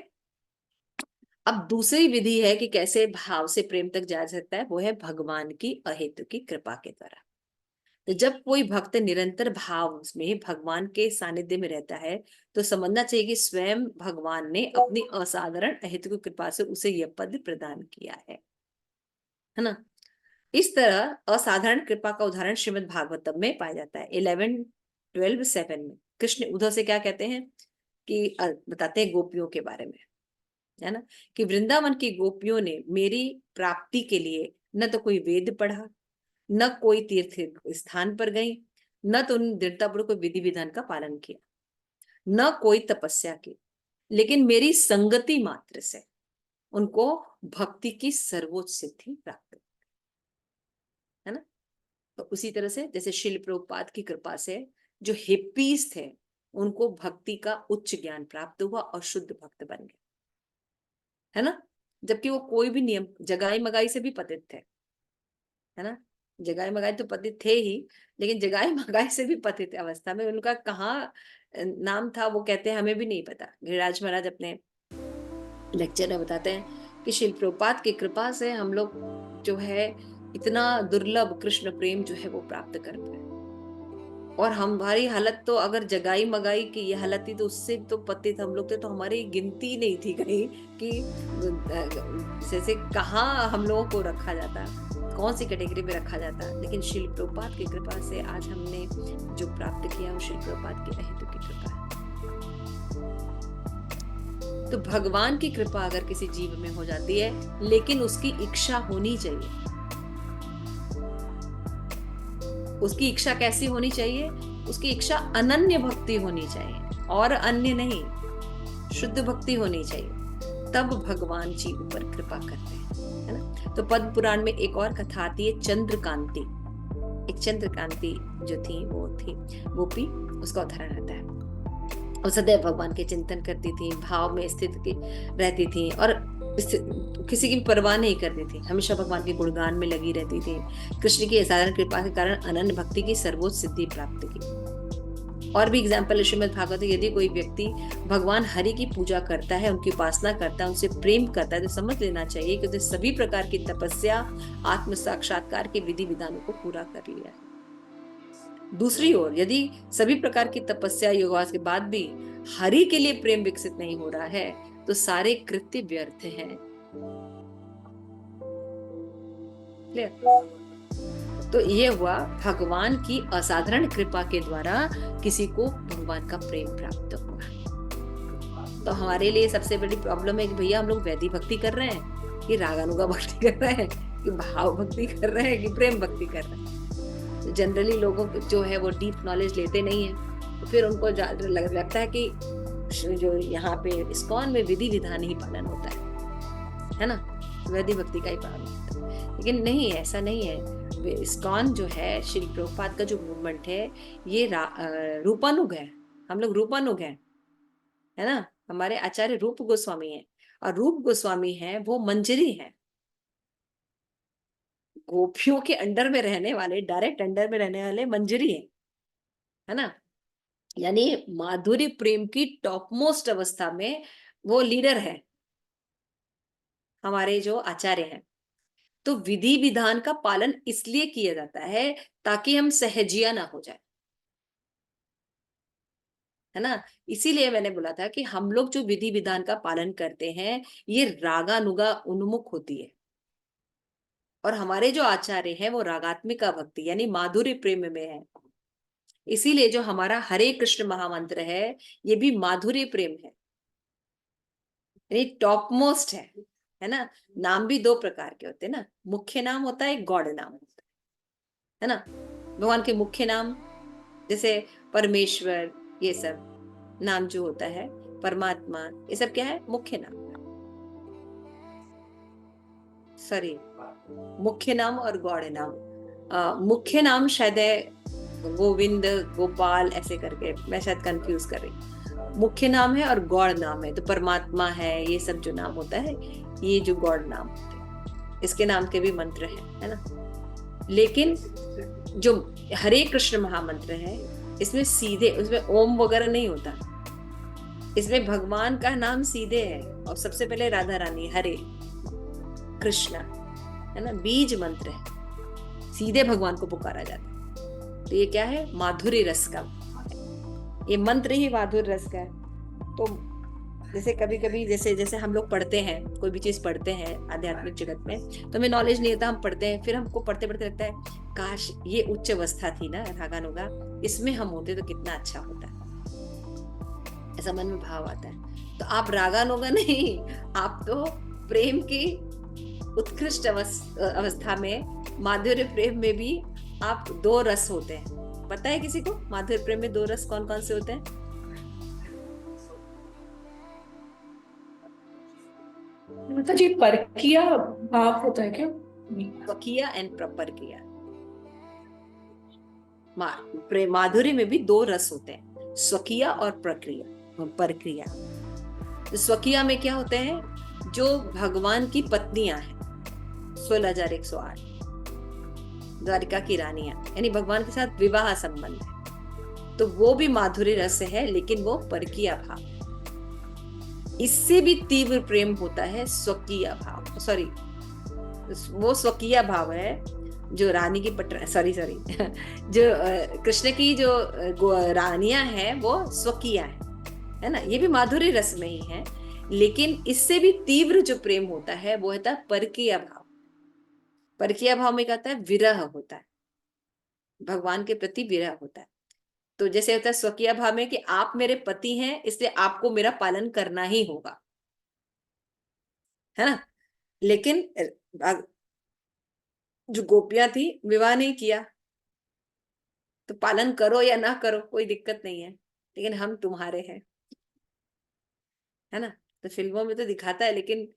अब दूसरी विधि है कि कैसे भाव से प्रेम तक जा सकता है, वो है भगवान की अहेतु की कृपा के द्वारा। तो जब कोई भक्त निरंतर भाव में भगवान के सानिध्य में रहता है तो समझना चाहिए कि स्वयं भगवान ने अपनी असाधारण अहेतु की कृपा से उसे यह पद प्रदान किया है ना। इस तरह असाधारण कृपा का उदाहरण श्रीमद् भागवतम में पाया जाता है। 11:12-7 में कृष्ण उद्धव से क्या कहते हैं कि बताते हैं गोपियों के बारे में, है ना, कि वृंदावन की गोपियों ने मेरी प्राप्ति के लिए न तो कोई वेद पढ़ा, न कोई तीर्थ स्थान पर गई, न तो उन दृढ़तापूर्वक कोई विधि विधान का पालन किया, न कोई तपस्या की, लेकिन मेरी संगति मात्र से उनको भक्ति की सर्वोच्च सिद्धि प्राप्त, है ना। तो उसी तरह से जैसे श्रील प्रभुपाद की कृपा से जो हिप्पीज थे उनको भक्ति का उच्च ज्ञान प्राप्त हुआ और शुद्ध भक्त बन गए, है ना। जबकि वो कोई भी नियम जगाई मगाई से भी पतित थे, है ना। जगाई मगाई तो पतित थे ही, लेकिन जगाई मगाई से भी पतित अवस्था में उनका कहाँ नाम था वो कहते हैं हमें भी नहीं पता। गिरिराज महाराज अपने लेक्चर में बताते हैं कि श्रील प्रभुपाद की कृपा से हम लोग जो है इतना दुर्लभ कृष्ण प्रेम जो है वो प्राप्त कर पाए, और हमारी हालत तो अगर जगाई मगाई की ये हालत थी तो उससे तो पतित हम लोग थे, तो हमारी गिनती नहीं थी कहीं कि जैसे कहाँ हम लोगों को रखा जाता, कौन सी कैटेगरी में रखा जाता। लेकिन श्रील प्रभुपाद की कृपा से आज हमने जो प्राप्त किया वो श्रील प्रभुपाद की अहेतु की कृपा है। तो भगवान की कृपा अगर किसी जीव में हो जाती है, लेकिन उसकी इच्छा होनी चाहिए। उसकी इच्छा कैसी होनी चाहिए, उसकी इच्छा अनन्य भक्ति होनी चाहिए और अन्य नहीं, शुद्ध भक्ति होनी चाहिए, तब भगवान जी ऊपर कृपा करते हैं, है ना। तो पद्म पुराण में एक और कथा आती है चंद्रकांति। एक चंद्रकांति जो थी वो थी गोपी, उसका उदाहरण आता है। वो सदैव भगवान के चिंतन करती थी, भाव में स्थित रहती थी, और किसी की परवाह नहीं करती थी, हमेशा भगवान के गुणगान में लगी रहती थी। कृष्ण की असाधारण कृपा के कारण अनन्य भक्ति की सर्वोच्च सिद्धि प्राप्त की। और भी एग्जाम्पल है श्रीमद् भागवत। यदि कोई व्यक्ति भगवान हरि की पूजा करता है, उनकी उपासना करता है, उनसे प्रेम करता है, तो समझ लेना चाहिए कि उसने सभी प्रकार की तपस्या, आत्म साक्षात्कार के विधि विधानों को पूरा कर लिया है। दूसरी ओर यदि सभी प्रकार की तपस्या योगाभ्यास के बाद भी हरि के लिए प्रेम विकसित नहीं हो रहा है, तो सारे कृत्य व्यर्थ हैं। क्लियर? तो ये हुआ भगवान की असाधारण कृपा के द्वारा किसी को भगवान का प्रेम प्राप्त हुआ। तो हमारे लिए सबसे बड़ी प्रॉब्लम है कि भैया हम लोग वैदिक भक्ति कर रहे हैं कि रागानुगा भक्ति कर रहे हैं कि भाव भक्ति कर रहे हैं कि प्रेम भक्ति कर रहे हैं। तो जनरली लोगों जो है वो डीप नॉलेज लेते नहीं है, तो फिर उनको लगता है कि जो यहाँ पे इस्कॉन में विधि विधान ही पालन होता है ना, वैदिक भक्ति का ही पालन होता है। लेकिन नहीं, ऐसा नहीं है। इस्कॉन जो है, श्री प्रभुपाद का जो मूवमेंट है, ये रूपानुग है। हम लोग रूपानुग है ना। हमारे आचार्य रूप गोस्वामी है, और रूप गोस्वामी है वो मंजरी है, गोपियों के अंडर में रहने वाले, डायरेक्ट अंडर में रहने वाले मंजरी है ना। यानी माधुरी प्रेम की टॉप मोस्ट अवस्था में वो लीडर है, हमारे जो आचार्य हैं। तो विधि विधान का पालन इसलिए किया जाता है ताकि हम सहजिया ना हो जाए, है ना। इसीलिए मैंने बोला था कि हम लोग जो विधि विधान का पालन करते हैं, ये रागानुगा उन्मुख होती है। और हमारे जो आचार्य हैं वो रागात्मिका भक्ति यानी माधुर्य प्रेम में है। इसीलिए जो हमारा हरे कृष्ण महामंत्र है, ये भी माधुर्य प्रेम है, यानी टॉप मोस्ट है ना। नाम भी दो प्रकार के होते हैं ना, मुख्य नाम होता है, गॉड नाम होता है ना। भगवान के मुख्य नाम जैसे परमेश्वर, ये सब नाम जो होता है, परमात्मा, ये सब क्या है, मुख्य नाम। सॉरी, मुख्य नाम और गौड़ नाम। मुख्य नाम शायद है गोविंद, गोपाल, ऐसे करके, मैं शायद कंफ्यूज कर रही। मुख्य नाम है और गौड़ नाम है, तो परमात्मा है, ये सब जो नाम होता है, ये जो गौड़ नाम होते हैं, इसके नाम के भी मंत्र है ना। लेकिन जो हरे कृष्ण महामंत्र है, इसमें सीधे, उसमें ओम वगैरह नहीं होता, इसमें भगवान का नाम सीधे है, और सबसे पहले राधा रानी, हरे कृष्णा, है ना, बीज मंत्र है, सीधे भगवान को पुकारा जाता है। तो ये क्या है, माधुर्य रस का, ये मंत्र ही माधुर्य रस का है। तो जैसे कभी कभी जैसे जैसे हम लोग पढ़ते हैं, कोई भी चीज पढ़ते हैं आध्यात्मिक जगत में, तो हमें नॉलेज नहीं होता, हम पढ़ते हैं, फिर हमको पढ़ते पढ़ते लगता है काश ये उच्च अवस्था थी ना रागानुगा, इसमें हम होते तो कितना अच्छा होता, ऐसा मन में भाव आता है। तो आप रागानुगा नहीं, आप तो प्रेम की उत्कृष्ट अवस्था में, माधुर्य प्रेम में भी आप दो रस होते हैं। पता है किसी को माधुर्य प्रेम में दो रस कौन कौन से होते हैं? मतलब जी परकिया भाव होता है क्या? स्वकीय एंड प्रपरकिया। माधुर्य में भी दो रस होते हैं, स्वकीय और प्रक्रिया, परक्रिया। तो स्वकीय में क्या होते हैं, जो भगवान की पत्नियां हैं, 16,108 द्वारिका की रानियां, यानी भगवान के साथ विवाह संबंध है, तो वो भी माधुर्य रस है, लेकिन वो परकीय भाव। इससे भी तीव्र प्रेम होता है स्वकीय भाव, सॉरी वो स्वकीय भाव है जो रानी की सॉरी जो कृष्ण की जो रानियां हैं वो स्वकीय है ना। ये भी माधुर्य रस में ही है, लेकिन इससे भी तीव्र जो प्रेम होता है वो होता है परकीय भाव। परकीय भाव में क्या होता है, विरह होता है, भगवान के प्रति विरह होता है। तो जैसे होता है स्वकीय भाव में कि आप मेरे पति हैं, इसलिए आपको मेरा पालन करना ही होगा, है ना। लेकिन जो गोपियां थी, विवाह नहीं किया, तो पालन करो या ना करो कोई दिक्कत नहीं है, लेकिन हम तुम्हारे हैं, है ना। तो फिल्मों में तो दिखाता है, लेकिन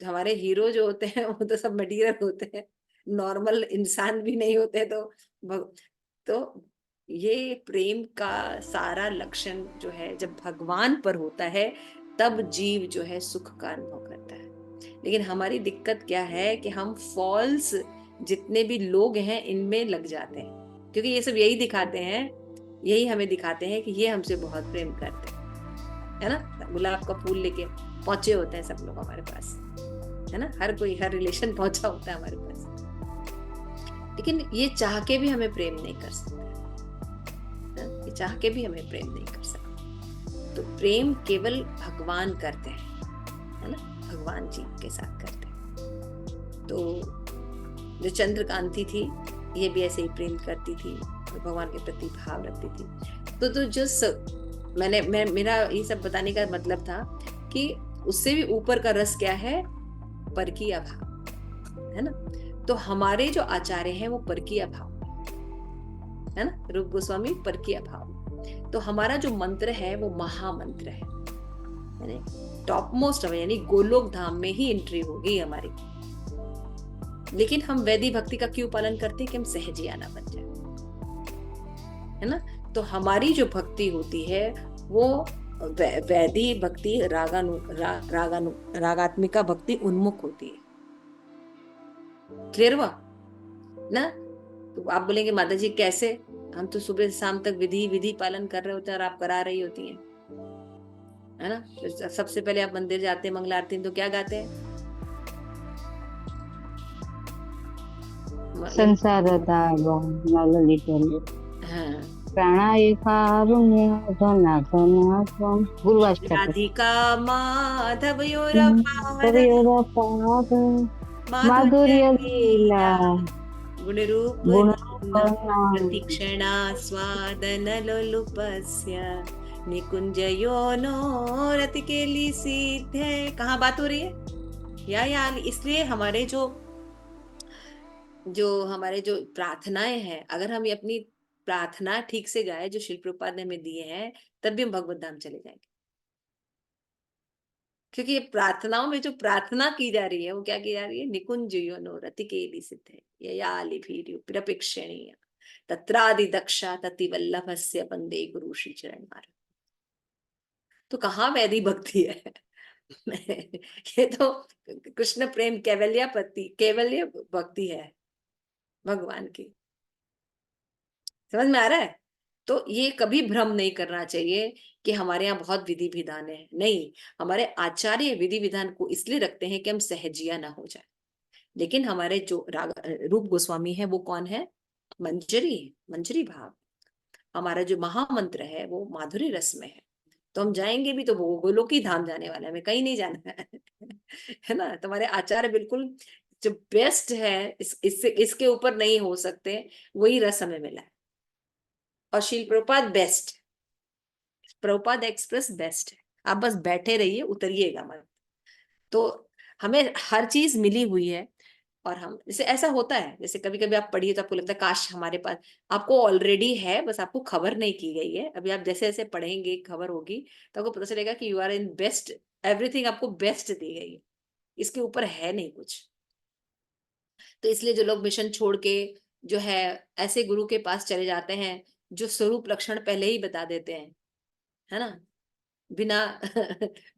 हमारे हीरो जो होते हैं वो तो सब मटीरियल होते हैं, नॉर्मल इंसान भी नहीं होते। तो ये प्रेम का सारा लक्षण जो है, जब भगवान पर होता है, तब जीव जो है सुख का अनुभव करता है। लेकिन हमारी दिक्कत क्या है कि हम फॉल्स जितने भी लोग हैं इनमें लग जाते हैं, क्योंकि ये सब यही दिखाते हैं, यही हमें दिखाते हैं कि ये हमसे बहुत प्रेम करते हैं, है ना। गुलाब का फूल लेके पहुंचे होते हैं सब लोग हमारे पास, है ना, हर कोई हर रिलेशन पहुंचा होता है हमारे पास, लेकिन ये चाह के भी हमें प्रेम नहीं कर सकता, ये चाह के भी हमें प्रेम नहीं कर सकता। तो प्रेम केवल भगवान करते हैं, है ना, भगवान जी के साथ करते हैं। तो जो चंद्रकांति थी ये भी ऐसे ही प्रेम करती थी और भगवान के प्रति भाव रखती थी। तो जो मेरा ये सब बताने का मतलब था कि उससे भी ऊपर का रस क्या है, परकीय भाव, है ना। तो हमारे जो आचार्य हैं वो परकीय भाव, है ना, रूप गोस्वामी परकीय भाव। तो हमारा जो मंत्र है वो महामंत्र है, यानी टॉप मोस्ट है, यानी गोलोक धाम में ही एंट्री होगी हमारी। लेकिन हम वैदी भक्ति का क्यों पालन करते हैं कि हम सहजियाना बन जाए, है ना। तो हमारी जो भक्ति होती है वो वैदी भक्ति रागात्मिका भक्ति उन्मुख होती है। क्लियर हुआ ना। तो आप बोलेंगे माता जी कैसे, हम तो सुबह से शाम तक विधि पालन कर रहे होते हैं और आप करा रही होती हैं, है ना। तो सबसे पहले आप मंदिर जाते हैं मंगला आरती तो क्या गाते हैं, संसार हाँ, राधिका माधुर्य लीला गुणरूप प्रतीक्षणा स्वादन लोलुपस्य निकुंजयो नो रतिकेली सीधे। कहाँ बात हो रही है या इसलिए हमारे जो प्रार्थनाएं हैं, अगर हम ये अपनी प्रार्थना ठीक से गाए जो शिल प्रभुपाद ने हमें दिए हैं, तब भी हम भगवत धाम चले जाएंगे। क्योंकि ये प्रार्थनाओं में जो प्रार्थना की जा रही है वो क्या की जा रही है, निकुंजयो नो रतिकेली सिद्धे ययालि भीर्यु प्रपिक्षणीय तत्रादि दक्षा तति वल्लभस्य वंदे गुरु श्री चरण मार। तो कहाँ वैदी भक्ति है ये तो कृष्ण प्रेम कैवल्य भक्ति है भगवान की। समझ में आ रहा है। तो ये कभी भ्रम नहीं करना चाहिए कि हमारे यहाँ बहुत विधि विधान है, नहीं। हमारे आचार्य विधि विधान को इसलिए रखते हैं कि हम सहजिया ना हो जाए। लेकिन हमारे जो रूप गोस्वामी है वो कौन है, मंजरी भाव। हमारा जो महामंत्र है वो माधुरी रस में है। तो हम जाएंगे भी तो वो गोलोक ही धाम जाने वाला है, हमें कहीं नहीं जाना है ना। तुम्हारे आचार्य बिल्कुल जो बेस्ट है, इसके ऊपर नहीं हो सकते, वही रस हमें मिला है। और शील Prabhupada best, Prabhupada express best है। आप बस बैठे रहिए, उतरिएगा मत। तो हमें हर चीज मिली हुई है। और हम जैसे ऐसा होता है, जैसे कभी कभी आप पढ़िए तो आपको लगता है काश हमारे पास, आपको ऑलरेडी है, बस आपको खबर नहीं की गई है। अभी आप जैसे जैसे पढ़ेंगे खबर होगी तो आपको पता चलेगा कि you are in best, everything आपको बेस्ट दी गई है, इसके ऊपर है नहीं कुछ। तो इसलिए जो लोग मिशन छोड़ के जो है ऐसे गुरु के पास चले जाते हैं जो स्वरूप लक्षण पहले ही बता देते हैं, है ना, बिना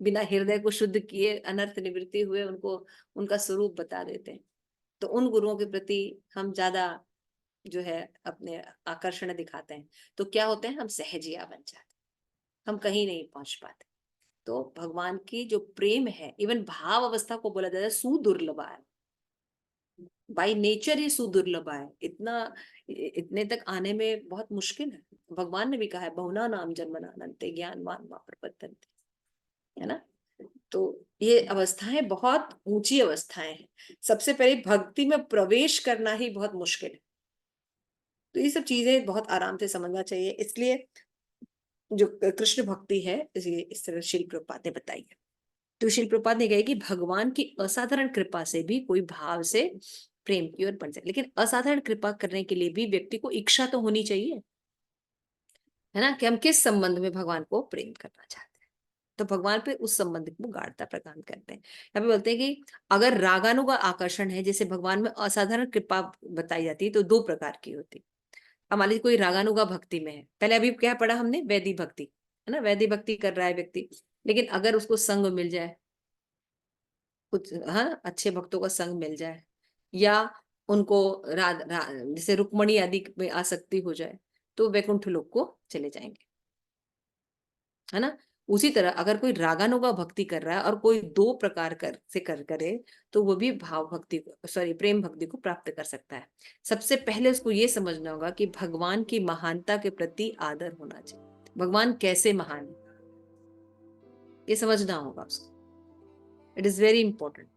बिना हृदय को शुद्ध किए अनर्थ निवृत्ति हुए उनको उनका स्वरूप बता देते हैं। तो उन गुरुओं के प्रति हम ज्यादा जो है अपने आकर्षण दिखाते हैं, तो क्या होते हैं, हम सहजिया बन जाते हैं, हम कहीं नहीं पहुंच पाते। तो भगवान की जो प्रेम है, इवन भाव अवस्था को बोला जाता है सुदुर्लभ है, बाय नेचर ही सुदुर्लभ है। इतने तक आने में बहुत मुश्किल है। भगवान ने भी कहा है बहुना नाम जन्मनानंते ज्ञानवान मा प्रपद्यन्ते, है ना। तो ये अवस्थाएं बहुत ऊंची अवस्थाएं हैं। सबसे पहले भक्ति में प्रवेश करना ही बहुत मुश्किल है। तो ये सब चीजें बहुत आराम से समझना चाहिए। इसलिए जो कृष्ण भक्ति है इस तरह शिल प्रभुपाद ने बताई है। तो शिल प्रभुपाद ने कहा कि भगवान की असाधारण कृपा से भी कोई भाव से प्रेम की ओर बढ़ जाए, लेकिन असाधारण कृपा करने के लिए भी व्यक्ति को इच्छा तो होनी चाहिए, है ना, कि हम किस संबंध में भगवान को प्रेम करना चाहते हैं। तो भगवान पे उस संबंध को गाढ़ता प्रदान करते हैं। यहाँ पे बोलते हैं कि अगर रागानुगा आकर्षण है, जैसे भगवान में असाधारण कृपा बताई जाती है, तो दो प्रकार की होती है। अब मान लीजिए कोई रागानुगा भक्ति में है, पहले अभी क्या पढ़ा हमने, वैदी भक्ति, है ना, वैदी भक्ति कर रहा है व्यक्ति, लेकिन अगर उसको संग मिल जाए, कुछ हाँ अच्छे भक्तों का संग मिल जाए, या उनको जैसे रुक्मणी आदि में आसक्ति हो जाए, तो वैकुंठ लोक को चले जाएंगे, है ना। उसी तरह अगर कोई रागानुगा भक्ति कर रहा है और कोई दो प्रकार करे, तो वो भी भाव भक्ति को, सॉरी, प्रेम भक्ति को प्राप्त कर सकता है। सबसे पहले उसको ये समझना होगा कि भगवान की महानता के प्रति आदर होना चाहिए। भगवान कैसे महान है ये समझना होगा उसको। It is very important.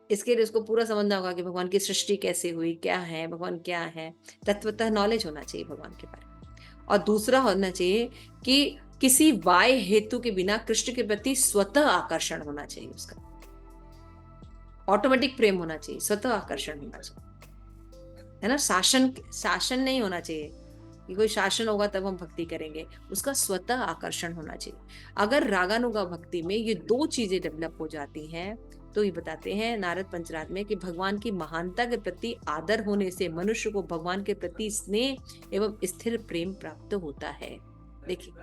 इसके लिए उसको पूरा समझना होगा कि भगवान की सृष्टि कैसे हुई, क्या है भगवान, क्या है, तत्वतः नॉलेज होना चाहिए भगवान के बारे में। और दूसरा होना चाहिए कि किसी वाय हेतु के बिना कृष्ण के प्रति स्वतः आकर्षण होना चाहिए उसका। ऑटोमेटिक प्रेम होना चाहिए, स्वतः आकर्षण होना चाहिए, है ना। शासन नहीं होना चाहिए कि कोई शासन होगा तब हम भक्ति करेंगे, उसका स्वतः आकर्षण होना चाहिए। अगर रागानुगा भक्ति में ये दो चीजें डेवलप हो जाती हैं, तो ये बताते हैं नारद पंचरात में कि भगवान की महानता के प्रति आदर होने से मनुष्य को भगवान के प्रति स्नेह एवं स्थिर प्रेम प्राप्त होता है। देखिए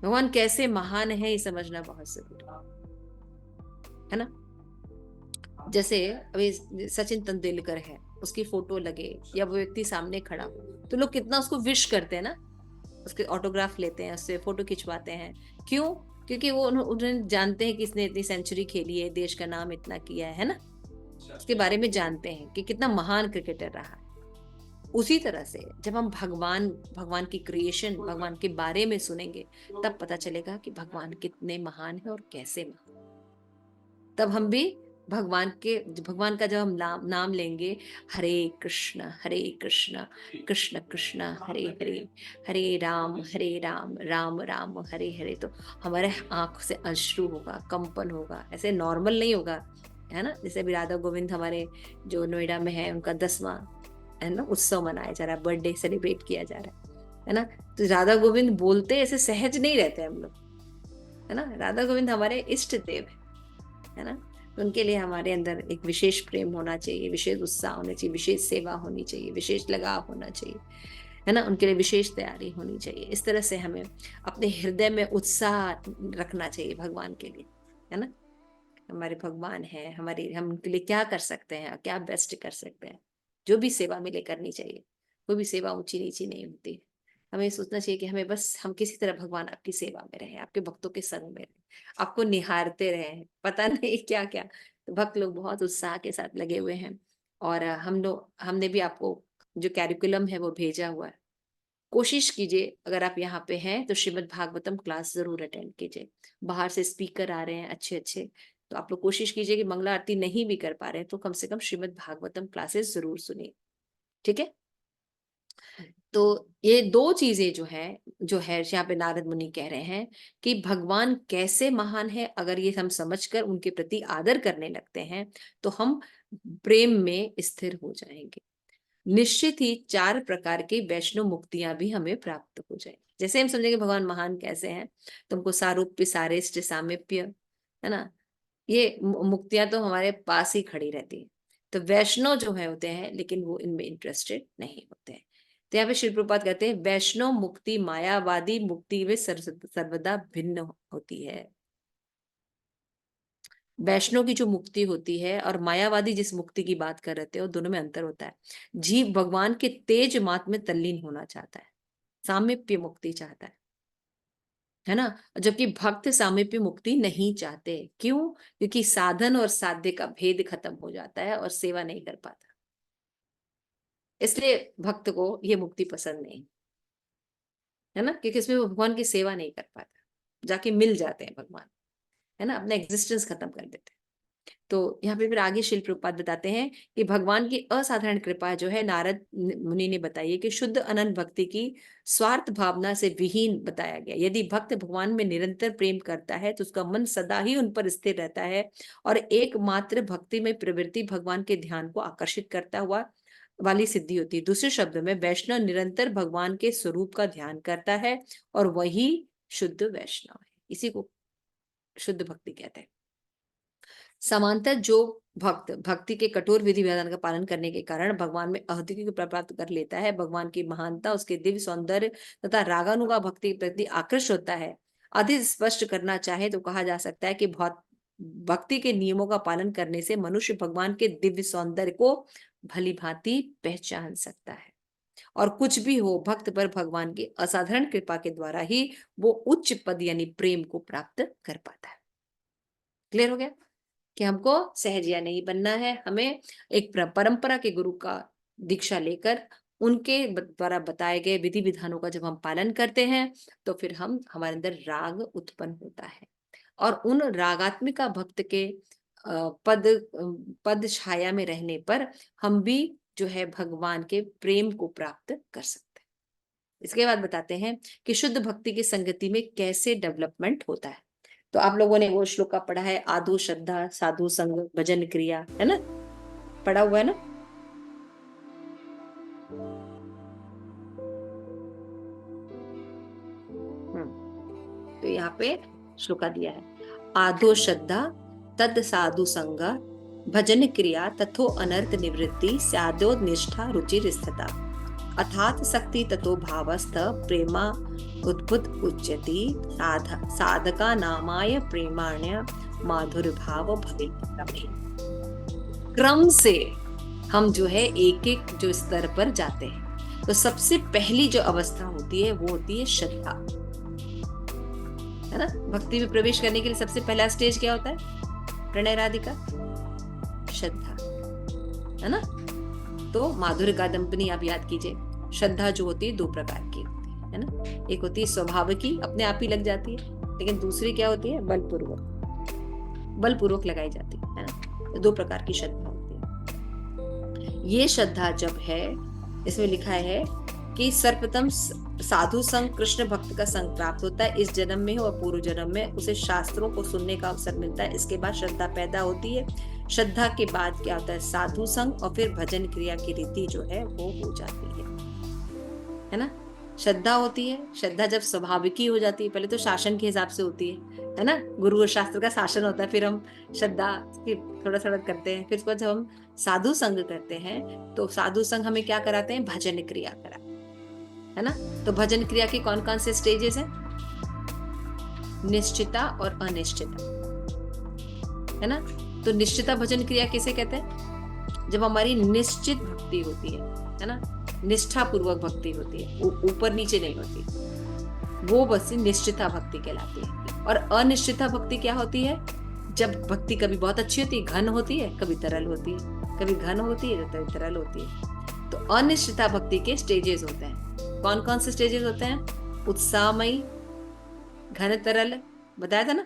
भगवान कैसे महान है ये समझना बहुत जरूरी है ना। जैसे अभी सचिन तेंदुलकर है, उसकी फोटो लगे या वो व्यक्ति सामने खड़ा हो, तो लोग कितना उसको विश करते हैं ना, उसके ऑटोग्राफ लेते हैं, उससे फोटो खिंचवाते हैं। क्यों? क्योंकि वो उन्हें जानते हैं कि इसने इतनी सेंचुरी खेली है, देश का नाम इतना किया है ना, उसके बारे में जानते हैं कि कितना महान क्रिकेटर रहा है। उसी तरह से जब हम भगवान की क्रिएशन, भगवान के बारे में सुनेंगे, तब पता चलेगा कि भगवान कितने महान है और कैसे महान। तब हम भी भगवान का जब हम नाम लेंगे, हरे कृष्ण कृष्ण कृष्ण हरे हरे, हरे राम राम राम हरे हरे, तो हमारे आंख से अश्रु होगा, कंपन होगा। ऐसे नॉर्मल नहीं होगा, है ना। जैसे अभी राधा गोविंद हमारे जो नोएडा में है, उनका 10वां है ना उत्सव मनाया जा रहा है, बर्थडे सेलिब्रेट किया जा रहा है ना। तो राधा गोविंद बोलते ऐसे सहज नहीं रहते हम लोग, है ना। राधा गोविंद हमारे इष्ट देव है ना। तो उनके लिए हमारे अंदर एक विशेष प्रेम होना चाहिए, विशेष उत्साह होना चाहिए, विशेष सेवा होनी चाहिए, विशेष लगाव होना चाहिए, है ना। उनके लिए विशेष तैयारी होनी चाहिए। इस तरह से हमें अपने हृदय में उत्साह रखना चाहिए भगवान के लिए, है ना। हमारे भगवान है, हम उनके लिए क्या कर सकते हैं, क्या बेस्ट कर सकते हैं। जो भी सेवा मिले करनी चाहिए, कोई भी सेवा ऊंची नीची नहीं होती। हमें सोचना चाहिए कि हम किसी तरह भगवान आपकी सेवा में रहे, आपके भक्तों के संग में रहे, आपको निहारते रहे, पता नहीं क्या क्या। तो भक्त लोग बहुत उत्साह के साथ लगे हुए हैं। और हमने भी आपको जो कैरिकुलम है वो भेजा हुआ है। कोशिश कीजिए अगर आप यहाँ पे हैं तो श्रीमद् भागवतम क्लास जरूर अटेंड कीजिए। बाहर से स्पीकर आ रहे हैं अच्छे अच्छे, तो आप लोग कोशिश कीजिए कि मंगला आरती नहीं भी कर पा रहे हैं तो कम से कम श्रीमद् भागवतम क्लासेस जरूर सुनिए, ठीक है। तो ये दो चीजें जो है यहाँ पे नारद मुनि कह रहे हैं कि भगवान कैसे महान है, अगर ये हम समझकर उनके प्रति आदर करने लगते हैं तो हम प्रेम में स्थिर हो जाएंगे। निश्चित ही 4 प्रकार की वैष्णव मुक्तियां भी हमें प्राप्त हो जाएंगी। जैसे हम समझेंगे भगवान महान कैसे हैं, तुमको सारूप्य सारेष्ट सामीप्य, है ना, ये मुक्तियां तो हमारे पास ही खड़ी रहती है। तो वैष्णव जो है होते हैं, लेकिन वो इनमें इंटरेस्टेड नहीं होते हैं। तो यहाँ पे श्री प्रभुपाद कहते हैं वैष्णव मुक्ति मायावादी मुक्ति में सर्वदा भिन्न होती है। वैष्णव की जो मुक्ति होती है और मायावादी जिस मुक्ति की बात कर रहे थे, दोनों में अंतर होता है। जीव भगवान के तेज मात में तल्लीन होना चाहता है, सामीप्य मुक्ति चाहता है ना। जबकि भक्त सामीप्य मुक्ति नहीं चाहते। क्यों? क्योंकि साधन और साध्य का भेद खत्म हो जाता है और सेवा नहीं कर पाता, इसलिए भक्त को ये मुक्ति पसंद नहीं, है ना। क्योंकि इसमें वो भगवान की सेवा नहीं कर पाता, जाके मिल जाते हैं भगवान, है ना, अपना एग्जिस्टेंस खत्म कर देते हैं। तो यहाँ पे फिर आगे शिल प्रभुपाद बताते हैं कि भगवान की असाधारण कृपा जो है नारद मुनि ने बताई है कि शुद्ध अनंत भक्ति की स्वार्थ भावना से विहीन बताया गया। यदि भक्त भगवान में निरंतर प्रेम करता है तो उसका मन सदा ही उन पर स्थिर रहता है और एकमात्र भक्ति में प्रवृत्ति भगवान के ध्यान को आकर्षित करता हुआ वाली सिद्धि होती है। दूसरे शब्द में वैष्णव निरंतर भगवान के स्वरूप का ध्यान करता है और वही शुद्ध वैष्णव है। इसी को शुद्ध भक्ति कहते हैं। समांतर जो भक्त भक्ति के कठोर विधि विधान का पालन करने के कारण भगवान में अहतिकी को प्राप्त कर लेता है, भगवान की महानता, उसके दिव्य सौंदर्य तथा रागानुगा भक्ति के प्रति आकृष्ट होता है। अधिक स्पष्ट करना चाहे तो कहा जा सकता है कि भक्ति के नियमों का पालन करने से मनुष्य भगवान के दिव्य सौंदर्य को भली भांति पहचान सकता है, और कुछ भी हो, भक्त पर भगवान की असाधारण कृपा के द्वारा ही वो उच्च पद यानी प्रेम को प्राप्त कर पाता है। क्लियर हो गया कि हमको सहजिया नहीं बनना है, हमें एक परंपरा के गुरु का दीक्षा लेकर उनके द्वारा बताए गए विधि विधानों का जब हम पालन करते हैं तो फिर हमारे अंदर राग उत्पन्न होता है, और उन रागात्मिका भक्त के पद छाया में रहने पर हम भी जो है भगवान के प्रेम को प्राप्त कर सकते हैं। इसके बाद बताते हैं कि शुद्ध भक्ति की संगति में कैसे डेवलपमेंट होता है। तो आप लोगों ने वो श्लोक का पढ़ा है, आधु श्रद्धा साधु संग भजन क्रिया, है ना, पढ़ा हुआ है ना। तो यहाँ पे श्लोका दिया है, आधो श्रद्धा तद साधु संग भजन क्रिया तथो अनर्थ निवृत्ति स्यादो निष्ठा रुचि स्थिता अथात शक्ति ततो भावस्थ प्रेमा उद्भुत उच्यति साधका नामाय प्रेमाण्य माधुर्य भाव भवे। क्रम से हम जो है एक एक जो स्तर पर जाते हैं। तो सबसे पहली जो अवस्था होती है वो होती है श्रद्धा, है ना। भक्ति में प्रवेश करने के लिए सबसे पहला स्टेज क्या होता है? प्रणय राधिका श्रद्धा, है ना। तो माधुर्य कादंबनी आप याद कीजिए, श्रद्धा जो होती है दो प्रकार की होती है ना। एक होती है स्वभाव की, अपने आप ही लग जाती है, लेकिन दूसरी क्या होती है? बलपूर्वक लगाई जाती है ना। तो दो प्रकार की श्रद्धा होती है। ये श्रद्धा जब है, इसमें लिखा है कि सर्वप्रथम साधु संग कृष्ण भक्त का संग प्राप्त होता है, इस जन्म में हो और पूर्व जन्म में उसे शास्त्रों को सुनने का अवसर मिलता है। इसके बाद श्रद्धा पैदा होती है। श्रद्धा के बाद क्या होता है? साधु संग, और फिर भजन क्रिया की रीति जो है वो हो जाती है ना। श्रद्धा होती है, श्रद्धा जब स्वाभाविकी हो जाती है, पहले तो शासन के हिसाब से होती है ना। गुरु और शास्त्र का शासन होता है, फिर हम श्रद्धा की थोड़ा थोड़ा करते हैं। फिर उसके बाद जब हम साधु संग करते हैं तो साधु संग हमें क्या कराते हैं? भजन क्रिया करा, है ना। तो भजन क्रिया के कौन कौन से स्टेजेस हैं? निश्चिता और अनिश्चिता, है ना। तो निश्चिता भजन क्रिया किसे कहते हैं? जब हमारी निश्चित भक्ति होती है ना, निष्ठा पूर्वक भक्ति होती है, ऊपर नीचे नहीं होती, वो बस निश्चिता भक्ति कहलाती है। और अनिश्चिता भक्ति क्या होती है? जब भक्ति कभी बहुत अच्छी होती है, घन होती है, कभी तरल होती है, कभी घन होती है तो तरल होती है। तो अनिश्चिता भक्ति के स्टेजेस होते हैं। कौन कौन से स्टेजेस होते हैं? उत्साहमयी, घन, तरल, बताया था ना।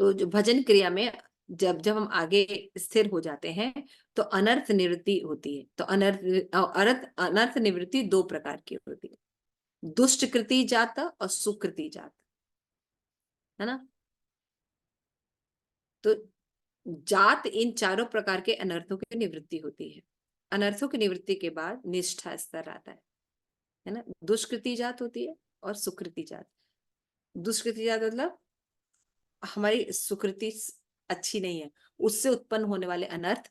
तो जो भजन क्रिया में जब जब हम आगे स्थिर हो जाते हैं तो अनर्थ निवृत्ति होती है। तो अनर्थ निवृत्ति दो प्रकार की होती है, दुष्ट कृति जात और सुकृति जात, है ना। तो जात, इन चारों प्रकार के अनर्थों की निवृत्ति होती है। अनर्थों की निवृत्ति के बाद निष्ठा स्तर आता है ना। दुष्कृति जात होती है और सुकृति जात। दुष्कृति जात मतलब हमारी सुकृति अच्छी नहीं है, उससे उत्पन्न होने वाले अनर्थ,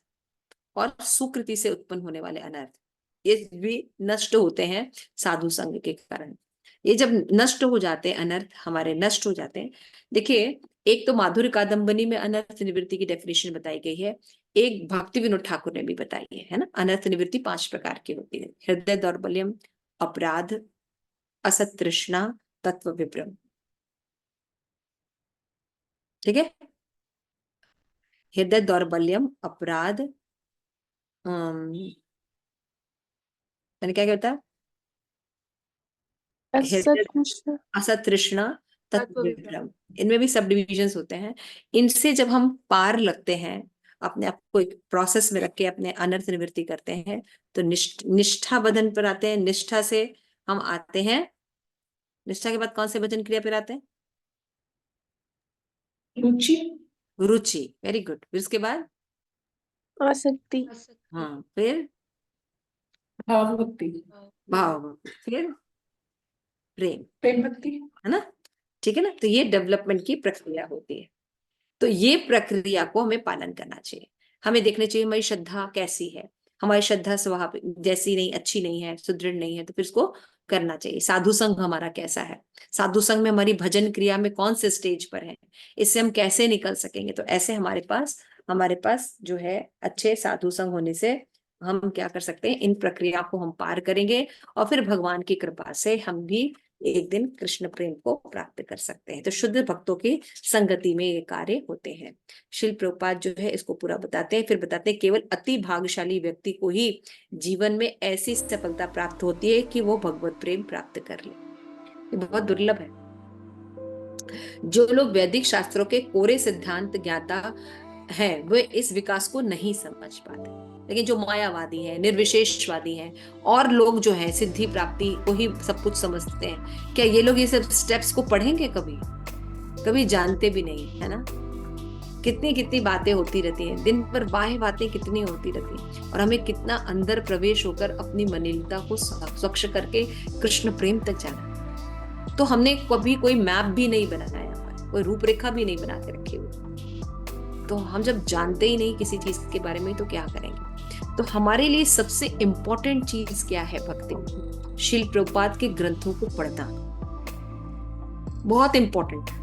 और सुकृति से उत्पन्न होने वाले अनर्थ, ये भी नष्ट होते हैं साधु संग के कारण। ये जब नष्ट हो जाते हैं, अनर्थ हमारे नष्ट हो जाते हैं। देखिए, एक तो माधुर्य कादंबनी में अनर्थ निवृत्ति की डेफिनेशन बताई गई है, एक भक्ति विनोद ठाकुर ने भी बताई है ना। अनर्थ निवृत्ति 5 प्रकार की होती है: हृदय दौर्बल्यम, अपराध, असत तृष्णा, तत्व विभ्रम। ठीक है, हृदय दौर्बल्यम, अपराध, मैंने क्या कहता है? असत तृष्णा, तत्व विभ्रम। इनमें भी सब डिविजन्स होते हैं। इनसे जब हम पार लगते हैं, अपने आप को एक प्रोसेस में रख के अपने अनर्थ निवृत्ति करते हैं, तो निष्ठा बंधन पर आते हैं। निष्ठा से हम आते हैं निष्ठा के बाद कौन से वचन क्रिया फिर आते हैं? रुचि, रुचि, वेरी गुड। फिर उसके बाद आसक्ति, हाँ, फिर भाव भक्ति, भाव भक्ति, फिर प्रेम, प्रेम भक्ति। है ना? ठीक है ना? तो ये डेवलपमेंट की प्रक्रिया होती है। तो ये प्रक्रिया को हमें पालन करना चाहिए। हमें देखना चाहिए हमारी श्रद्धा कैसी है। हमारी श्रद्धा स्वभाव जैसी नहीं, अच्छी नहीं है, सुदृढ़ नहीं है, तो फिर इसको करना चाहिए। साधु संघ हमारा कैसा है, साधु संघ में हमारी भजन क्रिया में कौन से स्टेज पर है, इससे हम कैसे निकल सकेंगे। तो ऐसे हमारे पास जो है अच्छे साधु संघ होने से हम क्या कर सकते हैं, इन प्रक्रिया को हम पार करेंगे और फिर भगवान की कृपा से हम भी एक दिन कृष्ण प्रेम को प्राप्त कर सकते हैं। तो शुद्ध भक्तों की संगति में ये कार्य होते हैं। शिल प्रभुपाद जो है इसको पूरा बताते हैं, फिर बताते हैं केवल अति भाग्यशाली व्यक्ति को ही जीवन में ऐसी सफलता प्राप्त होती है कि वो भगवत प्रेम प्राप्त कर ले। ये बहुत दुर्लभ है। जो लोग वैदिक शास्त्रों के कोरे सिद्धांत ज्ञाता हैं, वे इस विकास को नहीं समझ पाते। लेकिन जो मायावादी हैं, निर्विशेषवादी हैं और लोग जो हैं सिद्धि प्राप्ति को ही सब कुछ समझते हैं, क्या ये लोग ये सब स्टेप्स को पढ़ेंगे? कभी जानते भी नहीं, है ना? कितनी कितनी बातें होती रहती हैं, दिन भर बाह्य बातें कितनी होती रहती हैं, और हमें कितना अंदर प्रवेश होकर अपनी मलिनता को स्वच्छ करके कृष्ण प्रेम तक जाना। तो हमने कभी कोई मैप भी नहीं बनाया, कोई रूपरेखा भी नहीं बना के रखी हुई। तो हम जब जानते ही नहीं किसी चीज के बारे में तो क्या करेंगे? तो हमारे लिए सबसे इंपॉर्टेंट चीज क्या है भक्ति में? शिल प्रभुपाद के ग्रंथों को पढ़ना बहुत इंपॉर्टेंट है।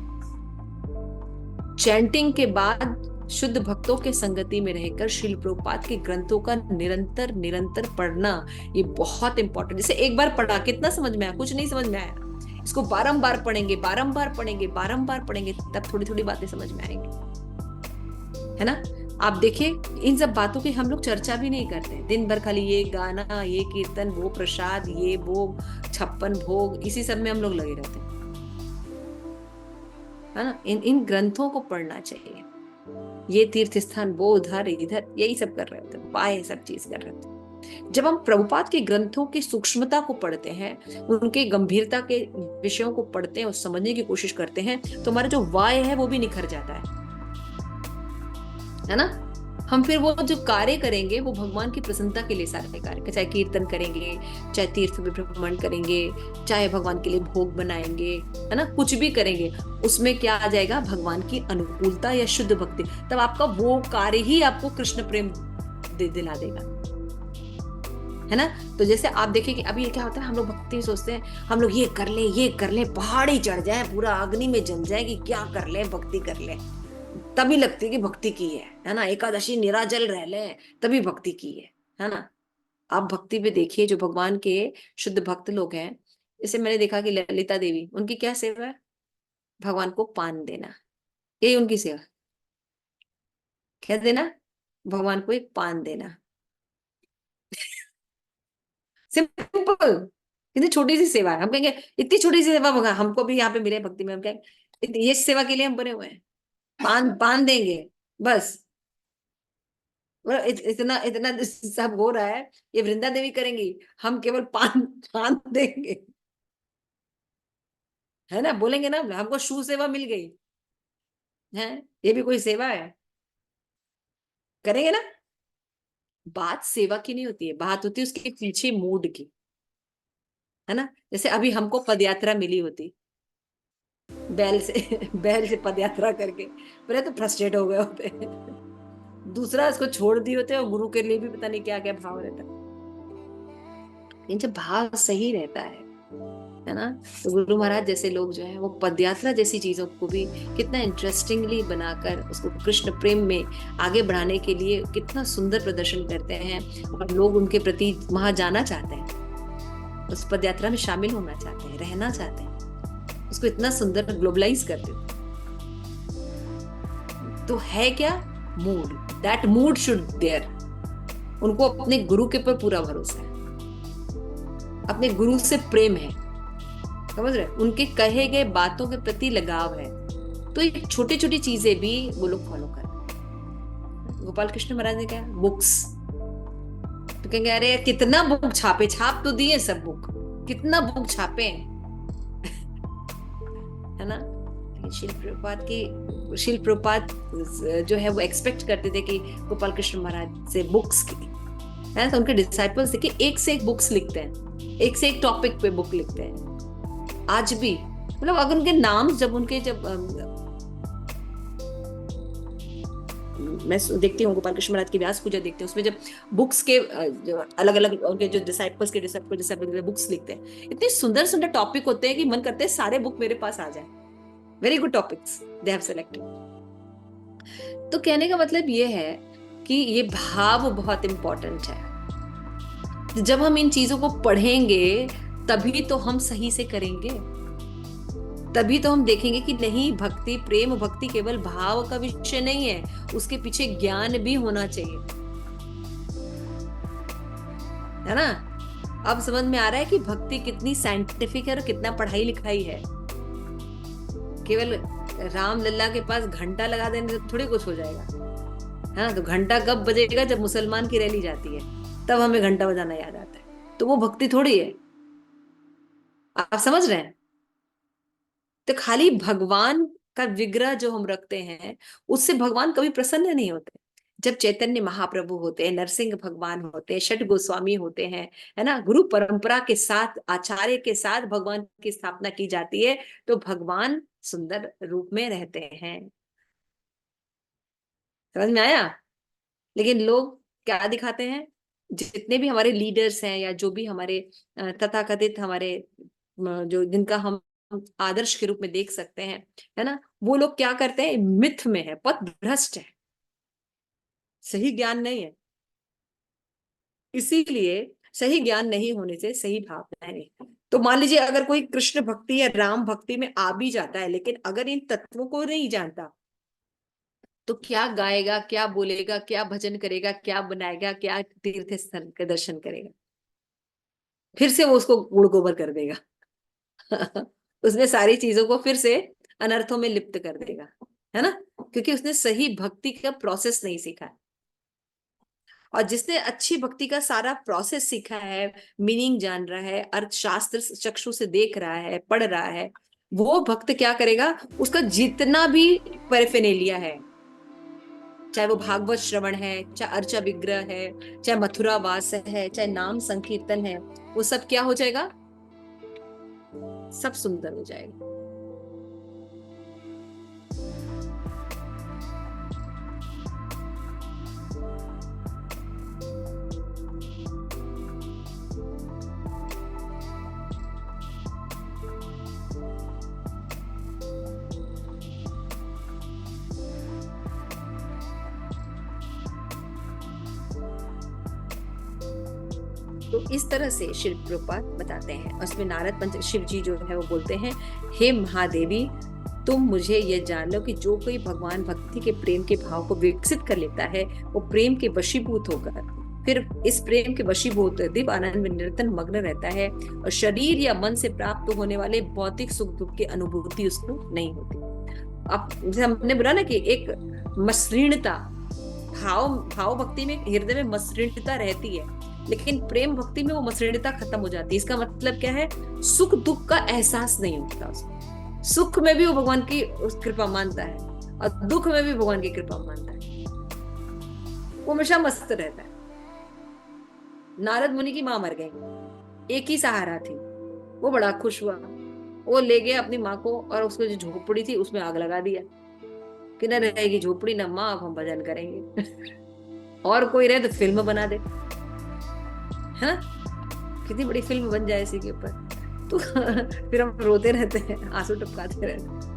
चैंटिंग के बाद शुद्ध भक्तों के संगति में रहकर शिल प्रभुपाद के ग्रंथों का निरंतर पढ़ना, ये बहुत इंपॉर्टेंट। जैसे एक बार पढ़ा, कितना समझ में आया? कुछ नहीं समझ में आया। इसको बारंबार पढ़ेंगे, तब थोड़ी थोड़ी बातें समझ में आएंगी, है ना? आप देखिए, इन सब बातों की हम लोग चर्चा भी नहीं करते। दिन भर खाली ये गाना, ये कीर्तन, वो प्रसाद, ये भोग, 56 भोग, इसी सब में हम लोग लगे रहते हैं, है ना? इन ग्रंथों को पढ़ना चाहिए। ये तीर्थ स्थान, वो उधर इधर, यही सब कर रहे होते हैं, पाए सब चीज कर रहे होते हैं। जब हम प्रभुपाद के ग्रंथों की सूक्ष्मता को पढ़ते हैं, उनके गंभीरता के विषयों को पढ़ते हैं और समझने की कोशिश करते हैं, तो हमारा जो वाय है वो भी निखर जाता है ना? हम फिर वो जो कार्य करेंगे वो भगवान की प्रसन्नता के लिए सारे कार्य, चाहे कीर्तन करेंगे, चाहे तीर्थ में भ्रमण करेंगे, चाहे भगवान के लिए भोग बनाएंगे, है ना, कुछ भी करेंगे, उसमें क्या आ जाएगा? भगवान की अनुकूलता या शुद्ध भक्ति। तब आपका वो कार्य ही आपको कृष्ण प्रेम दिला देगा, है ना? तो जैसे आप देखिए कि अभी क्या होता है, हम लोग भक्ति सोचते हैं, हम लोग ये कर ले, पहाड़ी चढ़ जाए, पूरा अग्नि में जल जाए कि क्या कर ले, भक्ति कर ले, तभी लगती है कि भक्ति की है ना? एकादशी निराजल रह ले, तभी भक्ति की है ना? आप भक्ति में देखिए, जो भगवान के शुद्ध भक्त लोग हैं, जैसे मैंने देखा कि ललिता देवी, उनकी क्या सेवा है? भगवान को पान देना, यही उनकी सेवा। क्या देना? भगवान को एक पान देना। सिंपल, इतनी छोटी सी सेवा है। हम कहेंगे इतनी छोटी सी सेवा भगवान हमको भी यहाँ पे मिले भक्ति में, हम कहेंगे ये सेवा के लिए हम बने हुए हैं, पान देंगे बस। इतना इतना सब हो रहा है, ये वृंदा देवी करेंगी, हम केवल पान देंगे, है ना? बोलेंगे ना, हमको शू सेवा मिल गई है, ये भी कोई सेवा है? करेंगे ना? बात सेवा की नहीं होती है, बात होती है उसके पीछे मूड की, है ना? जैसे अभी हमको पदयात्रा मिली होती, बैल से पदयात्रा करके, पहले तो फ्रस्ट्रेट हो गए होते दूसरा इसको छोड़ दिए होते, और गुरु के लिए भी पता नहीं क्या क्या भाव रहता है। लेकिन जब भाव सही रहता है ना, तो गुरु महाराज जैसे लोग जो है वो पदयात्रा जैसी चीजों को भी कितना इंटरेस्टिंगली बनाकर उसको कृष्ण प्रेम में आगे बढ़ाने के लिए कितना सुंदर प्रदर्शन करते हैं, और लोग उनके प्रति वहां जाना चाहते हैं, उस पदयात्रा में शामिल होना चाहते हैं, रहना चाहते हैं, उसको इतना सुंदर ग्लोबलाइज करते हैं। तो है क्या? Mood, that mood should there. उनको अपने गुरु के पर पूरा भरोसा है, अपने गुरु से प्रेम है, समझ रहे? उनके कहे गए बातों के प्रति लगाव है। तो ये छोटी छोटी चीजें भी वो लोग फॉलो कर रहे हैं। गोपाल कृष्ण महाराज ने क्या? बुक्स, तो कहेंगे अरे कितना बुक छापे, छाप तो दिए सब बुक, कितना बुक छापे, है ना। लेकिन शिल प्रभुपाद जो है वो एक्सपेक्ट करते थे कि गोपाल कृष्ण महाराज से बुक्स की है, तो उनके डिसाइपल्स देखिए एक से एक बुक्स लिखते हैं, एक से एक टॉपिक पे बुक लिखते हैं आज भी। मतलब अगर उनके नाम जब मैं देखती हूँ गोपाल कृष्ण महाराज की व्यास पूजा देखती हूँ, उसमें जब बुक्स के अलग अलग उनके जो डिसाइपल्स के बुक्स लिखते हैं, इतने सुंदर सुंदर टॉपिक होते हैं कि मन करते हैं सारे बुक मेरे पास आ जाए। Very good topics they have selected. तो कहने का मतलब ये है कि ये भाव बहुत इंपॉर्टेंट है। जब हम इन चीजों को पढ़ेंगे तभी तो हम सही से करेंगे, तभी तो हम देखेंगे कि नहीं, भक्ति, प्रेम भक्ति केवल भाव का विषय नहीं है, उसके पीछे ज्ञान भी होना चाहिए, है ना। अब समझ में आ रहा है कि भक्ति कितनी साइंटिफिक है और कितना पढ़ाई लिखाई है। केवल राम लल्ला के पास घंटा लगा देने से थोड़ी कुछ हो जाएगा। हाँ, तो घंटा कब बजेगा? जब मुसलमान की रैली जाती है, तब हमें घंटा बजाना याद आता है। तो वो भक्ति थोड़ी है, आप समझ रहे हैं। तो खाली भगवान का विग्रह जो हम रखते हैं, उससे भगवान कभी प्रसन्न नहीं होते। जब चैतन्य महाप्रभु होते हैं, नरसिंह भगवान होते हैं, षट गोस्वामी होते हैं, है ना, गुरु परंपरा के साथ, आचार्य के साथ भगवान की स्थापना की जाती है, तो भगवान सुंदर रूप में रहते हैं। समझ में आया। लेकिन लोग क्या दिखाते हैं, जितने भी हमारे लीडर्स हैं या जो भी हमारे तथाकथित हमारे जो जिनका हम आदर्श के रूप में देख सकते हैं, है ना, वो लोग क्या करते हैं, मिथ में है, पथ भ्रष्ट है, सही ज्ञान नहीं है। इसीलिए सही ज्ञान नहीं होने से सही भावना नहीं। तो मान लीजिए अगर कोई कृष्ण भक्ति या राम भक्ति में आ भी जाता है, लेकिन अगर इन तत्वों को नहीं जानता, तो क्या गाएगा, क्या बोलेगा, क्या भजन करेगा, क्या बनाएगा, क्या तीर्थ स्थल के दर्शन करेगा? फिर से वो उसको गुड़ गोबर कर देगा उसने सारी चीजों को फिर से अनर्थों में लिप्त कर देगा, है ना, क्योंकि उसने सही भक्ति का प्रोसेस नहीं सीखा है। और जिसने अच्छी भक्ति का सारा प्रोसेस सीखा है, मीनिंग जान रहा है, अर्थशास्त्र चक्षु से देख रहा है, पढ़ रहा है, वो भक्त क्या करेगा, उसका जितना भी पैराफिनेलिया है, चाहे वो भागवत श्रवण है, चाहे अर्चा विग्रह है, चाहे मथुरा वास है, चाहे नाम संकीर्तन है, वो सब क्या हो जाएगा, सब सुंदर हो जाएगा। तो इस तरह से शिव प्रभुपाद बताते हैं। उसमें नारद पंच शिव जी जो है वो बोलते हैं, हे महादेवी, तुम मुझे ये जान लो कि जो कोई भगवान भक्ति के प्रेम के भाव को विकसित कर लेता है, वो प्रेम के वशीभूत होकर फिर इस प्रेम के वशीभूत दिव्य आनंद में निरंतर मग्न रहता है, और शरीर या मन से प्राप्त होने वाले भौतिक सुख दुख की अनुभूति उसको नहीं होती। अब जैसे हमने बोला ना कि एक मसृणता, भाव भक्ति में हृदय में मसृणता रहती है, लेकिन प्रेम भक्ति में वो मसृणता खत्म हो जाती है। इसका मतलब क्या है, सुख दुख का एहसास नहीं होता उसको। सुख में भी वो भगवान की कृपा मानता है और दुख में भी भगवान की कृपा मानता है, वो हमेशा मस्त रहता है। नारद मुनि की माँ मर गई, एक ही सहारा थी, वो बड़ा खुश हुआ, वो ले गया अपनी माँ को और उसको जो झोपड़ी थी उसमें आग लगा दिया कि न रहेगी झोपड़ी न माँ, अब हम भजन करेंगे और कोई रहे तो फिल्म बना दे, है ना, कितनी बड़ी फिल्म बन जाए इसी के ऊपर। तो फिर हम रोते रहते हैं, आंसू टपकाते रहते हैं।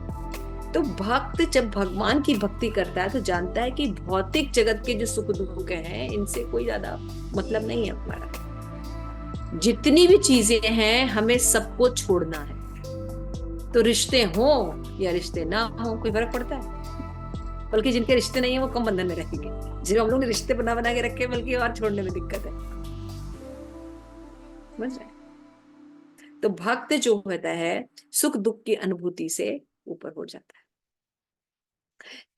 तो भक्त जब भगवान की भक्ति करता है तो जानता है कि भौतिक जगत के जो सुख दुख हैं, इनसे कोई ज्यादा मतलब नहीं है हमारा। जितनी भी चीजें हैं हमें सबको छोड़ना है। तो रिश्ते हो या रिश्ते ना हो, कोई फर्क पड़ता है? बल्कि जिनके रिश्ते नहीं है वो कम बंधन में रहेंगे, जिन हम लोग ने रिश्ते बना बना के रखे बल्कि और छोड़ने में दिक्कत है। समझ रहे? तो भक्त जो होता है सुख दुख की अनुभूति से ऊपर हो जाता है।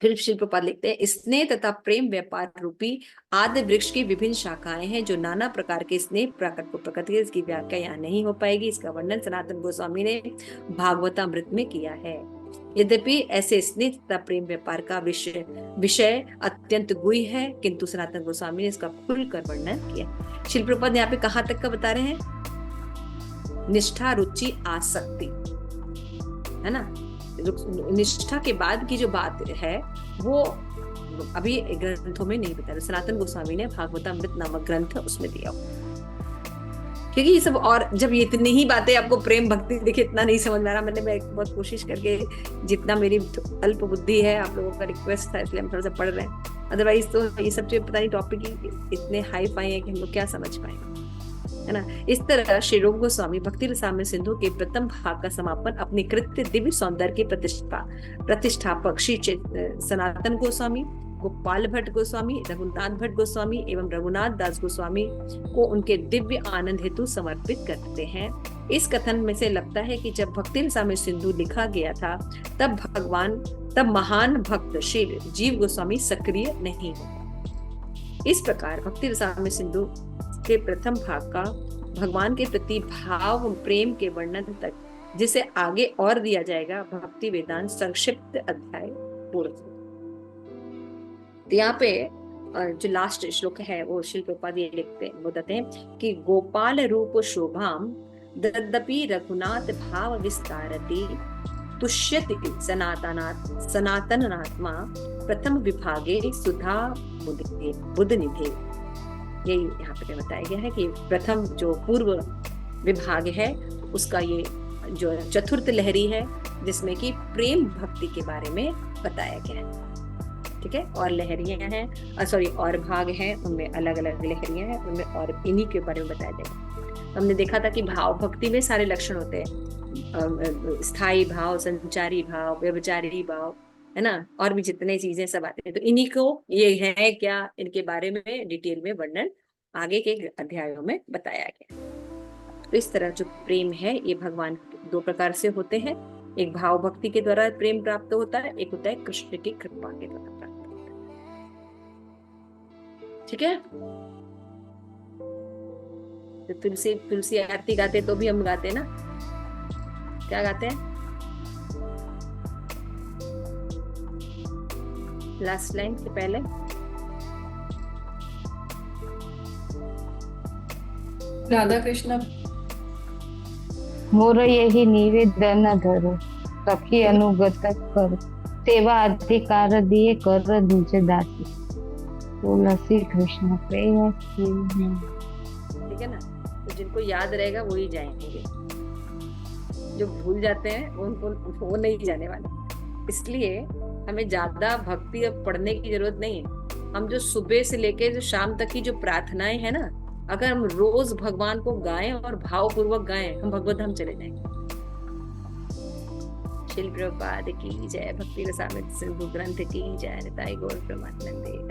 फिर शिल प्रपात लिखते हैं, स्नेह तथा प्रेम व्यापार रूपी आदि वृक्ष की विभिन्न शाखाएं हैं जो नाना प्रकार के स्नेह प्रकट को प्रकट इसकी व्याख्या यहाँ नहीं हो पाएगी। इसका वर्णन सनातन गोस्वामी ने भागवतामृत में किया है। यद्यपि ऐसे स्नेह तथा प्रेम व्यापार का विषय अत्यंत गुह्य है, किंतु सनातन गोस्वामी ने इसका खुलकर वर्णन किया। शिल प्रपद यहाँ पे कहाँ तक का बता रहे हैं? निष्ठा, रुचि, आसक्ति, है ना। निष्ठा के बाद की जो बात है वो अभी ग्रंथों में नहीं बता रहे, सनातन गोस्वामी ने भागवतामृत नामक ग्रंथ उसमें दिया, क्योंकि ये सब, और जब ये इतनी ही बातें आपको प्रेम भक्ति देखिए इतना नहीं समझ में आ रहा, मैं बहुत कोशिश करके, जितना मेरी अल्प बुद्धि है, आप लोगों का रिक्वेस्ट था इसलिए हम थोड़ा सा पढ़ रहे हैं, अदरवाइज तो ये सब जो पता नहीं टॉपिक ही इतने हाई फाई है कि हम लोग क्या समझ पाएंगे, है ना। इस तरह श्री रूप गोस्वामी भक्ति रसामृत सिंधु के प्रथम भाग का समापन अपने कृत्य दिव्य सौंदर्य के प्रतिष्ठापक श्री सनातन गोस्वामी, गोपाल भट्ट गोस्वामी, रघुनाथ भट्ट गोस्वामी एवं रघुनाथ दास गोस्वामी को उनके दिव्य आनंद हेतु समर्पित करते हैं। इस कथन में से लगता है कि जब भक्ति रसामृत सिंधु लिखा गया था तब महान भक्त श्री जीव गोस्वामी सक्रिय नहीं हुआ। इस प्रकार भक्ति रसामृत सिंधु के प्रथम भाग का भगवान के प्रति भाव प्रेम के वर्णन तक, जिसे आगे और दिया जाएगा, भक्ति वेदांत संक्षिप्त अध्याय पूर्ण। तो यहाँ पे जो लास्ट श्लोक है वो शिल प्रपाद ये बताते हैं कि गोपाल रूप शोभाम दद्यपि रघुनाथ भाव विस्तारति तुष्यति सनातनात्मा प्रथम विभागे सुधा बुध निधे। यही यहाँ पे बताया गया है कि प्रथम जो पूर्व विभाग है उसका ये जो चतुर्थ लहरी है, जिसमें कि प्रेम भक्ति के बारे में बताया गया है, ठीक है। और लहरियां हैं, और भाग हैं, उनमें अलग अलग लहरियां हैं, उनमें और इन्हीं के बारे में बताया जाएगा। हमने देखा था कि भाव भक्ति में सारे लक्षण होते हैं, स्थायी भाव, संचारी भाव, व्यभिचारी भाव, है ना, और भी जितने चीजें सब आते हैं। तो इन्हीं को ये है क्या, इनके बारे में डिटेल में वर्णन आगे के अध्यायों में बताया गया। तो इस तरह जो प्रेम है ये भगवान दो प्रकार से होते हैं, एक भाव भक्ति के द्वारा प्रेम प्राप्त होता है, एक होता है कृष्ण की कृपा के द्वारा प्राप्त होता है, ठीक है। तो तुलसी आरती गाते तो भी हम गाते हैं ना, क्या गाते हैं? लास्ट लाइन के पहले राधा कृष्ण मोर यही निवेदन धरो सखी अनुगत कर सेवा अधिकार दिए कर दूजे दासी तुलसी कृष्ण प्रेम। ठीक है ना। तो जिनको याद रहेगा वही जाएंगे, जो भूल जाते हैं उनको वो नहीं जाने वाले। इसलिए हमें ज्यादा भक्ति अब पढ़ने की जरूरत नहीं है। हम जो सुबह से लेके जो शाम तक की जो प्रार्थनाएं है ना, अगर हम रोज भगवान को गाएं और भावपूर्वक गाएं, हम भगवत धाम चले जाएंगे। शिल प्रभुपाद की जय, भक्ति रसामृत सिंधु ग्रंथ की जय, निताई गौर प्रेमानंदे।